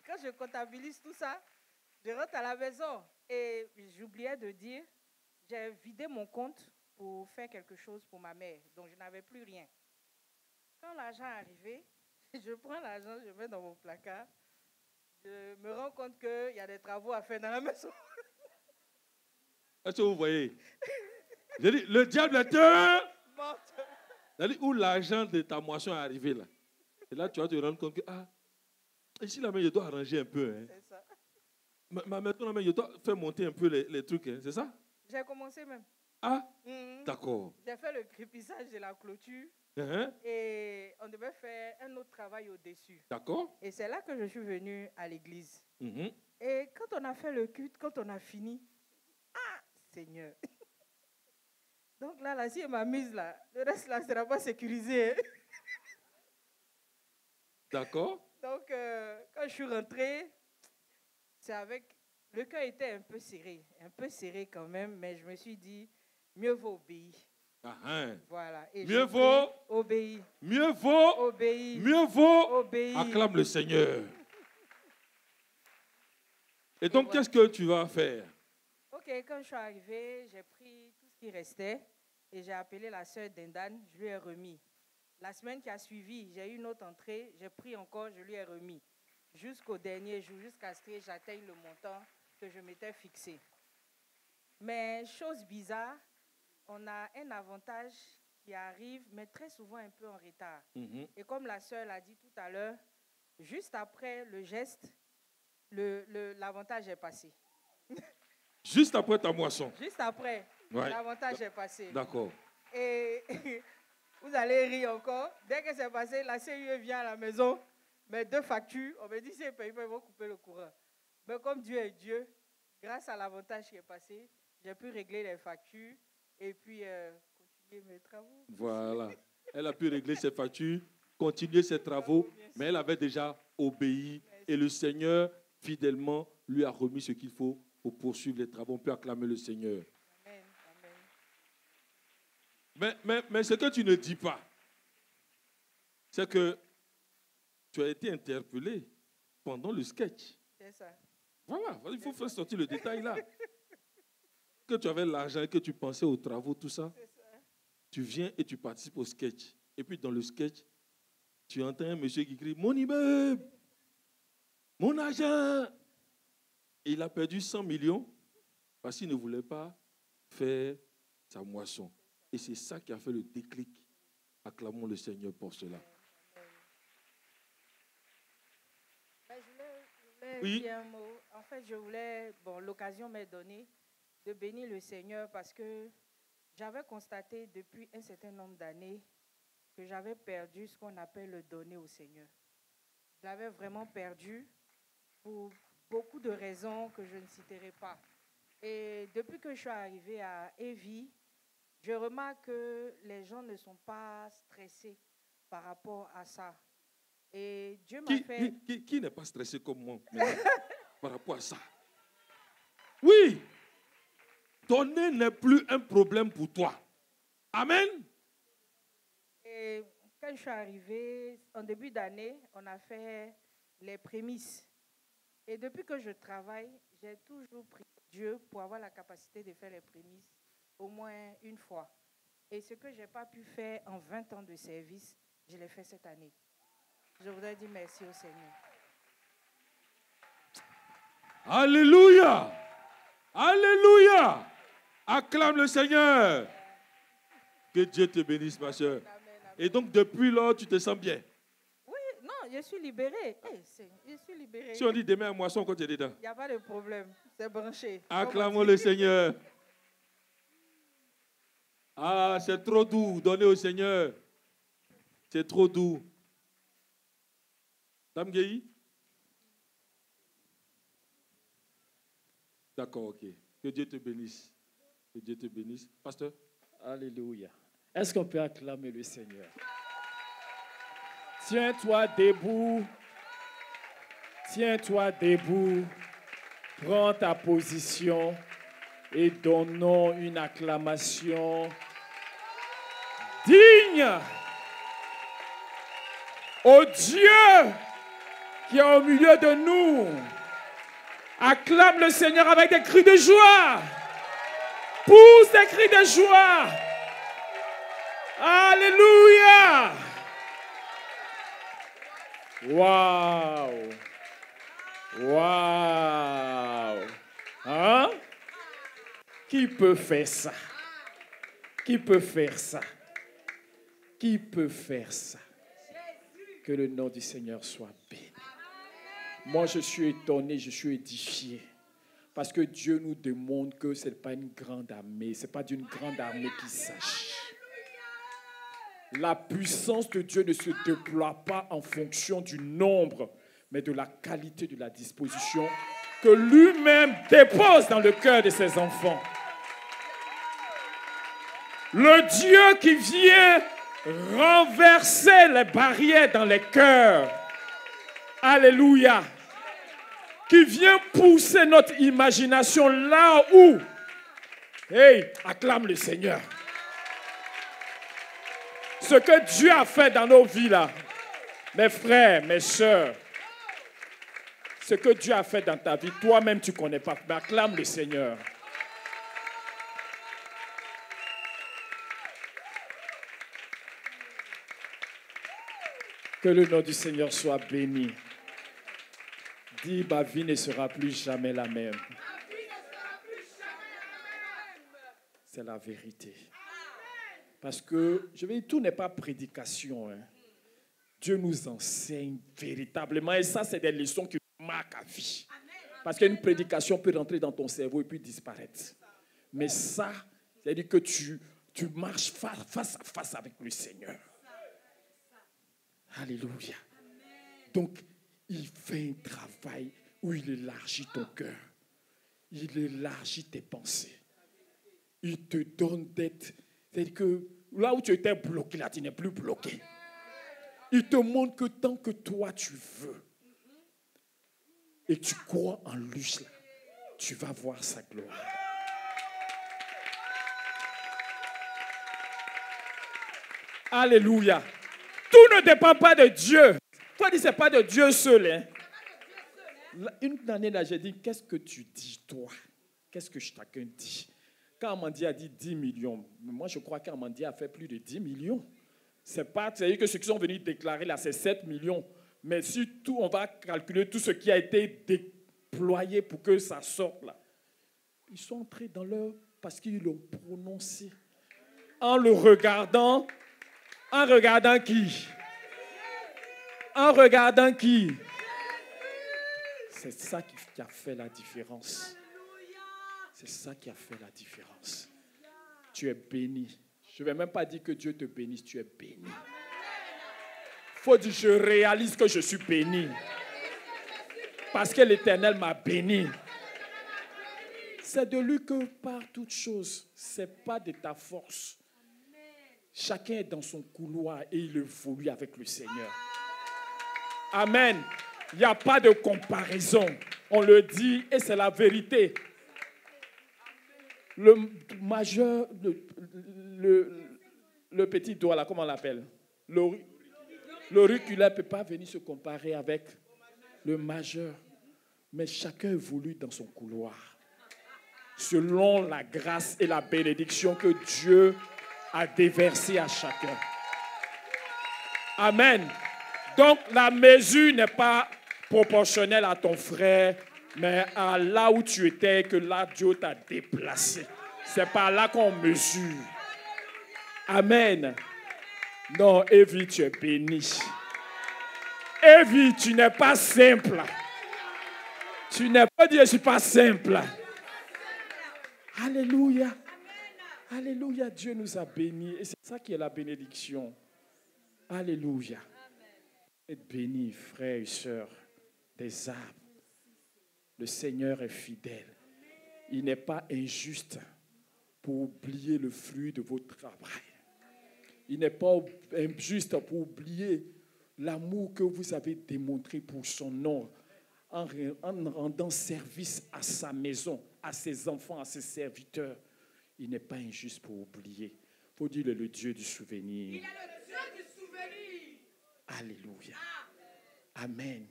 quand je comptabilise tout ça, je rentre à la maison et j'oubliais de dire, j'ai vidé mon compte pour faire quelque chose pour ma mère. Donc, je n'avais plus rien. Quand l'argent est arrivé, je prends l'argent, je mets dans mon placard. Je me rends compte qu'il y a des travaux à faire dans la maison. Est-ce que vous voyez? J'ai dit, le diable est un... J'ai dit, où l'argent de ta moisson est arrivé là. Et là, tu vas te rendre compte que, ah, ici, là, je dois arranger un peu. Hein. C'est ça. Maintenant, je dois faire monter un peu les trucs. Hein. C'est ça? J'ai commencé même. Ah, d'accord. J'ai fait le crépissage de la clôture. Et on devait faire un autre travail au-dessus. D'accord. Et c'est là que je suis venue à l'église. Et quand on a fait le culte, quand on a fini, ah, Seigneur. Donc là, la scie m'a mise là. Le reste là, ne sera pas sécurisé. D'accord. Donc, quand je suis rentrée, c'est avec... Le cœur était un peu serré quand même, mais je me suis dit, mieux vaut obéir. Voilà. Et mieux vaut obéir. Mieux vaut obéir. Mieux vaut obéir. Acclame le Seigneur. Et donc, qu'est-ce que tu vas faire? Ok, quand je suis arrivée, j'ai pris tout ce qui restait et j'ai appelé la sœur d'Indan, je lui ai remis. La semaine qui a suivi, j'ai eu une autre entrée, j'ai pris encore, je lui ai remis. Jusqu'au dernier jour, jusqu'à ce que j'atteigne le montant que je m'étais fixé. Mais chose bizarre, on a un avantage qui arrive, mais très souvent un peu en retard. Et comme la sœur l'a dit tout à l'heure, juste après le geste, l'avantage est passé. Juste après ta moisson. Juste après, l'avantage est passé. D'accord. Et vous allez rire encore. Dès que c'est passé, la CUE vient à la maison, met 2 factures. On me dit, si ils ne payent pas, ils vont couper le courant. Mais comme Dieu est Dieu, grâce à l'avantage qui est passé, j'ai pu régler les factures et puis continuer mes travaux. Voilà. Elle a pu régler ses factures, continuer ses travaux, mais elle avait déjà obéi. Et le Seigneur, fidèlement, lui a remis ce qu'il faut pour poursuivre les travaux. On peut acclamer le Seigneur. Amen. Mais ce que tu ne dis pas, c'est que tu as été interpellé pendant le sketch. C'est ça. Voilà, il faut faire sortir le détail là. Que tu avais l'argent et que tu pensais aux travaux, tout ça. Tu viens et tu participes au sketch. Et puis dans le sketch, tu entends un monsieur qui crie « Mon immeuble, mon argent !» Et il a perdu 100 millions parce qu'il ne voulait pas faire sa moisson. Et c'est ça qui a fait le déclic. Acclamons le Seigneur pour cela. Je voulais dire un mot. En fait, l'occasion m'est donnée de bénir le Seigneur parce que j'avais constaté depuis un certain nombre d'années que j'avais perdu ce qu'on appelle le donner au Seigneur. Je l'avais vraiment perdu pour beaucoup de raisons que je ne citerai pas. Et depuis que je suis arrivée à Evie, je remarque que les gens ne sont pas stressés par rapport à ça. Et Dieu m'a fait... Qui n'est pas stressé comme moi par rapport à ça? Oui! Donner n'est plus un problème pour toi. Amen. Et quand je suis arrivée, en début d'année, on a fait les prémices. Et depuis que je travaille, j'ai toujours prié Dieu pour avoir la capacité de faire les prémices au moins une fois. Et ce que je n'ai pas pu faire en 20 ans de service, je l'ai fait cette année. Je voudrais dire merci au Seigneur. Alléluia! Alléluia! Acclame le Seigneur. Que Dieu te bénisse, ma soeur. Et donc, depuis lors, tu te sens bien? Oui, non, je suis libérée. Je suis libérée. Si on dit demain à moisson, quand tu es dedans? Il n'y a pas de problème. C'est branché. Acclamons le Seigneur. Ah, c'est trop doux, donner au Seigneur. C'est trop doux. Dame Guéhi? D'accord, ok. Que Dieu te bénisse. Que Dieu te bénisse. Pasteur? Alléluia. Est-ce qu'on peut acclamer le Seigneur? Tiens-toi debout. Tiens-toi debout. Prends ta position et donnons une acclamation digne au Dieu qui est au milieu de nous. Acclame le Seigneur avec des cris de joie. Pousse des cris de joie. Alléluia. Waouh. Waouh. Hein? Qui peut faire ça? Qui peut faire ça? Qui peut faire ça? Que le nom du Seigneur soit béni. Moi, je suis étonné, je suis édifié. Parce que Dieu nous demande que ce n'est pas une grande armée. Ce n'est pas d'une grande armée qui sache. La puissance de Dieu ne se déploie pas en fonction du nombre, mais de la qualité de la disposition que lui-même dépose dans le cœur de ses enfants. Le Dieu qui vient renverser les barrières dans les cœurs. Alléluia. Qui vient pousser notre imagination là où. Hey, acclame le Seigneur. Ce que Dieu a fait dans nos vies là, mes frères, mes sœurs, ce que Dieu a fait dans ta vie, toi-même tu ne connais pas, mais acclame le Seigneur. Que le nom du Seigneur soit béni. Dis, ma vie ne sera plus jamais la même. C'est la vérité. Parce que, je vais dire, tout n'est pas prédication. Hein. Dieu nous enseigne véritablement. Et ça, c'est des leçons qui marquent à vie. Parce qu'une prédication peut rentrer dans ton cerveau et puis disparaître. Mais ça, c'est-à-dire que tu marches face à face avec le Seigneur. Alléluia. Donc, il fait un travail où il élargit ton cœur. Il élargit tes pensées. Il te donne d'être... C'est-à-dire que là où tu étais bloqué, là, tu n'es plus bloqué. Il te montre que tant que toi, tu veux et tu crois en lui, là, tu vas voir sa gloire. Alléluia. Tout ne dépend pas de Dieu. Toi, dis, ce n'est pas de Dieu seul. Hein. Une année, là, j'ai dit, qu'est-ce que tu dis, toi? Qu'est-ce que chacun dit? Quand Amandi a dit 10 millions, moi, je crois qu'Amandi a fait plus de 10 millions. C'est-à-dire que ceux qui sont venus déclarer, là, c'est 7 millions. Mais si tout, on va calculer tout ce qui a été déployé pour que ça sorte, là. Ils sont entrés dans leur... Parce qu'ils l'ont prononcé. En le regardant... En regardant qui? En regardant qui? C'est ça qui a fait la différence. C'est ça qui a fait la différence. Tu es béni. Je ne vais même pas dire que Dieu te bénisse, tu es béni. Il faut dire, je réalise que je suis béni. Parce que l'Éternel m'a béni. C'est de lui que part toute chose. Ce n'est pas de ta force. Chacun est dans son couloir et il évolue avec le Seigneur. Amen. Il n'y a pas de comparaison. On le dit et c'est la vérité. Le majeur, le petit doigt, là, comment on l'appelle? L'auriculaire ne peut pas venir se comparer avec le majeur. Mais chacun évolue dans son couloir. Selon la grâce et la bénédiction que Dieu a déversé à chacun. Amen. Donc, la mesure n'est pas proportionnelle à ton frère, mais à là où tu étais, que là, Dieu t'a déplacé. C'est par là qu'on mesure. Amen. Non, Evie, tu es béni. Evie, tu n'es pas simple. Tu n'es pas dit, je ne suis pas simple. Alléluia. Alléluia, Dieu nous a bénis. Et c'est ça qui est la bénédiction. Alléluia. Êtes bénis, frères et sœurs des arbres. Le Seigneur est fidèle. Il n'est pas injuste pour oublier le fruit de votre travail. Il n'est pas injuste pour oublier l'amour que vous avez démontré pour son nom en rendant service à sa maison, à ses enfants, à ses serviteurs. Il n'est pas injuste pour oublier. Il faut dire le Dieu du souvenir. Il est le Dieu du souvenir. Alléluia. Amen.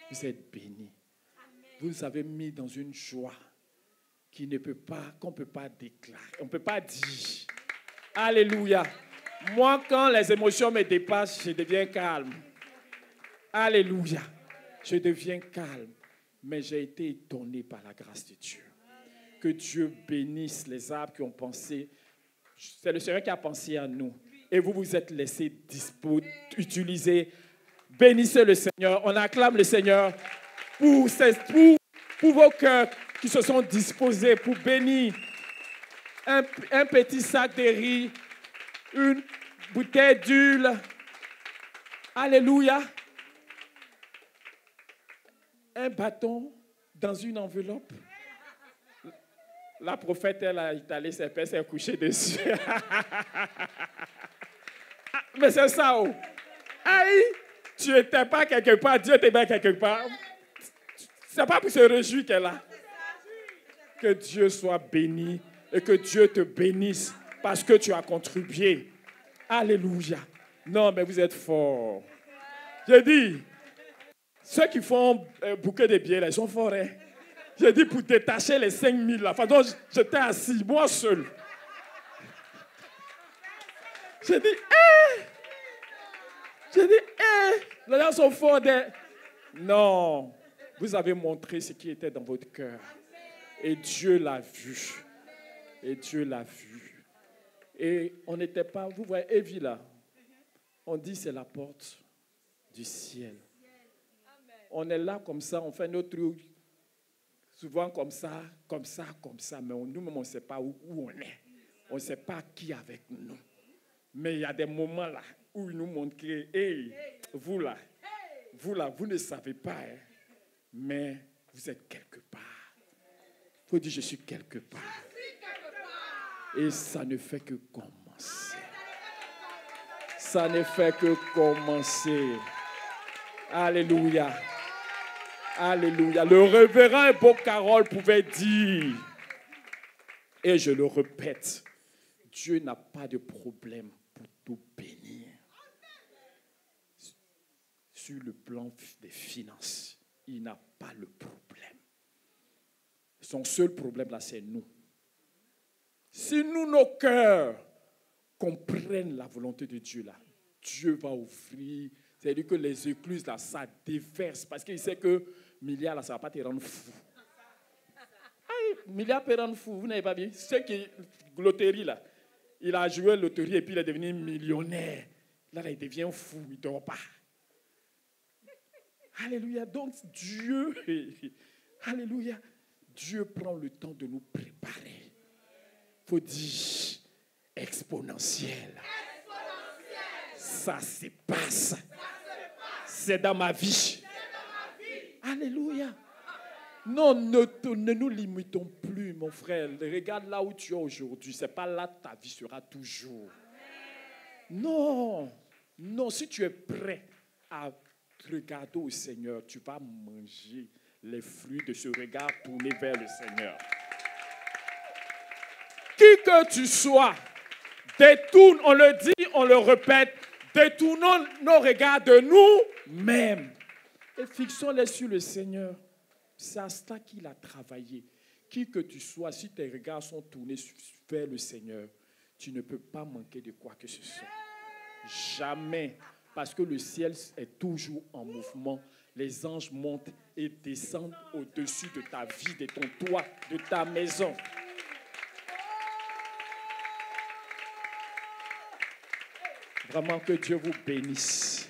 Vous êtes bénis. Vous nous avez mis dans une joie qu'on ne peut pas déclarer. On ne peut pas dire. Alléluia. Moi, quand les émotions me dépassent, je deviens calme. Alléluia. Je deviens calme. Mais j'ai été étonné par la grâce de Dieu. Que Dieu bénisse les arbres qui ont pensé. C'est le Seigneur qui a pensé à nous. Et vous vous êtes laissé utiliser. Bénissez le Seigneur. On acclame le Seigneur pour vos cœurs qui se sont disposés pour bénir un petit sac de riz, une bouteille d'huile. Alléluia. Un bâton dans une enveloppe. La prophète, elle a étalé ses fesses, elle est couchée dessus. Mais c'est ça, oh. Aïe, tu n'étais pas quelque part, Dieu t'aimait quelque part. C'est pas pour se réjouir qu'elle a. Que Dieu soit béni et que Dieu te bénisse parce que tu as contribué. Alléluia. Non, mais vous êtes forts. J'ai dit, ceux qui font bouquet de billets, là, ils sont forts. Hein? J'ai dit pour détacher les 5 000 là. Enfin, j'étais assis, moi seul. J'ai dit, les gens sont forts. Non, vous avez montré ce qui était dans votre cœur. Et Dieu l'a vu. Et Dieu l'a vu. Et on n'était pas, vous voyez, Evie là, on dit c'est la porte du ciel. On est là comme ça, on fait notre truc, souvent comme ça, mais nous-mêmes on ne sait pas où on est. On ne sait pas qui est avec nous. Mais il y a des moments là où il nous montre que, hey, vous là, vous ne savez pas, hein, mais vous êtes quelque part. Il faut dire, je suis quelque part. Et ça ne fait que commencer. Ça ne fait que commencer. Alléluia. Alléluia. Le révérend Bocarol pouvait dire, et je le répète, Dieu n'a pas de problème pour tout bénir. Sur le plan des finances, il n'a pas le problème. Son seul problème là, c'est nous. Si nous, nos cœurs comprennent la volonté de Dieu là, Dieu va offrir. C'est-à-dire que les écluses là, ça déverse. Parce qu'il sait que milliard là, ça ne va pas te rendre fou. Aïe, milliard peut rendre fou, vous n'avez pas vu? Ceux qui, loterie là, il a joué loterie et puis il est devenu millionnaire. Là, il devient fou, il ne dort pas. Alléluia. Donc Dieu, alléluia, Dieu prend le temps de nous préparer. Il faut dire exponentiel. Ça se passe. C'est dans ma vie. Alléluia. Non, ne nous limitons plus, mon frère. Regarde là où tu es aujourd'hui. Ce n'est pas là que ta vie sera toujours. Non. Non, si tu es prêt à regarder au Seigneur, tu vas manger les fruits de ce regard tourné vers le Seigneur. Qui que tu sois, détourne, on le dit, on le répète, détournons nos regards de nous-mêmes et fixons-les sur le Seigneur. C'est à cela qu'il a travaillé. Qui que tu sois, si tes regards sont tournés vers le Seigneur, tu ne peux pas manquer de quoi que ce soit. Jamais. Parce que le ciel est toujours en mouvement. Les anges montent et descendent au-dessus de ta vie, de ton toit, de ta maison. Vraiment, que Dieu vous bénisse.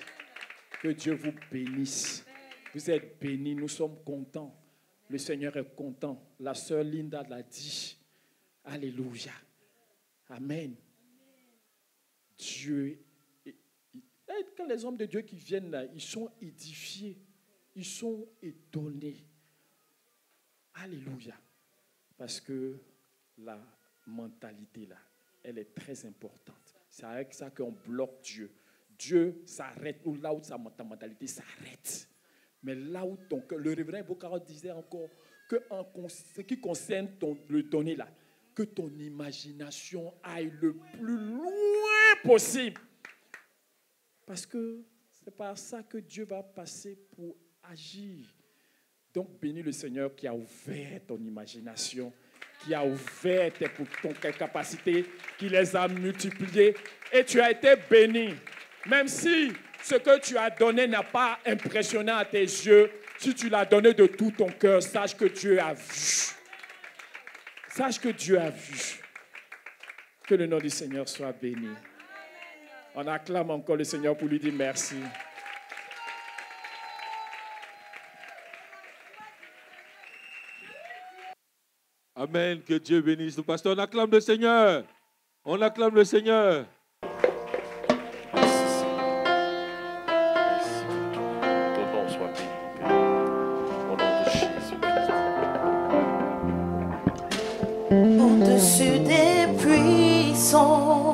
Que Dieu vous bénisse. Vous êtes bénis, nous sommes contents. Le Seigneur est content. La sœur Linda l'a dit. Alléluia. Amen. Dieu, Et quand les hommes de Dieu qui viennent là, ils sont édifiés, ils sont étonnés. Alléluia. Parce que la mentalité là, elle est très importante. C'est avec ça qu'on bloque Dieu. Dieu s'arrête, ou là où ta mentalité s'arrête. Mais là où ton cœur, le révérend Bokaro disait encore que en ce qui concerne le donner là, que ton imagination aille le plus loin possible. Parce que c'est par ça que Dieu va passer pour agir. Donc bénis le Seigneur qui a ouvert ton imagination, qui a ouvert tes capacités, qui les a multipliées. Et tu as été béni. Même si ce que tu as donné n'a pas impressionné à tes yeux, si tu l'as donné de tout ton cœur, sache que Dieu a vu. Sache que Dieu a vu. Que le nom du Seigneur soit béni. On acclame encore le Seigneur pour lui dire merci. Amen. Que Dieu bénisse le pasteur. On acclame le Seigneur. On acclame le Seigneur. Au-dessus des puissants,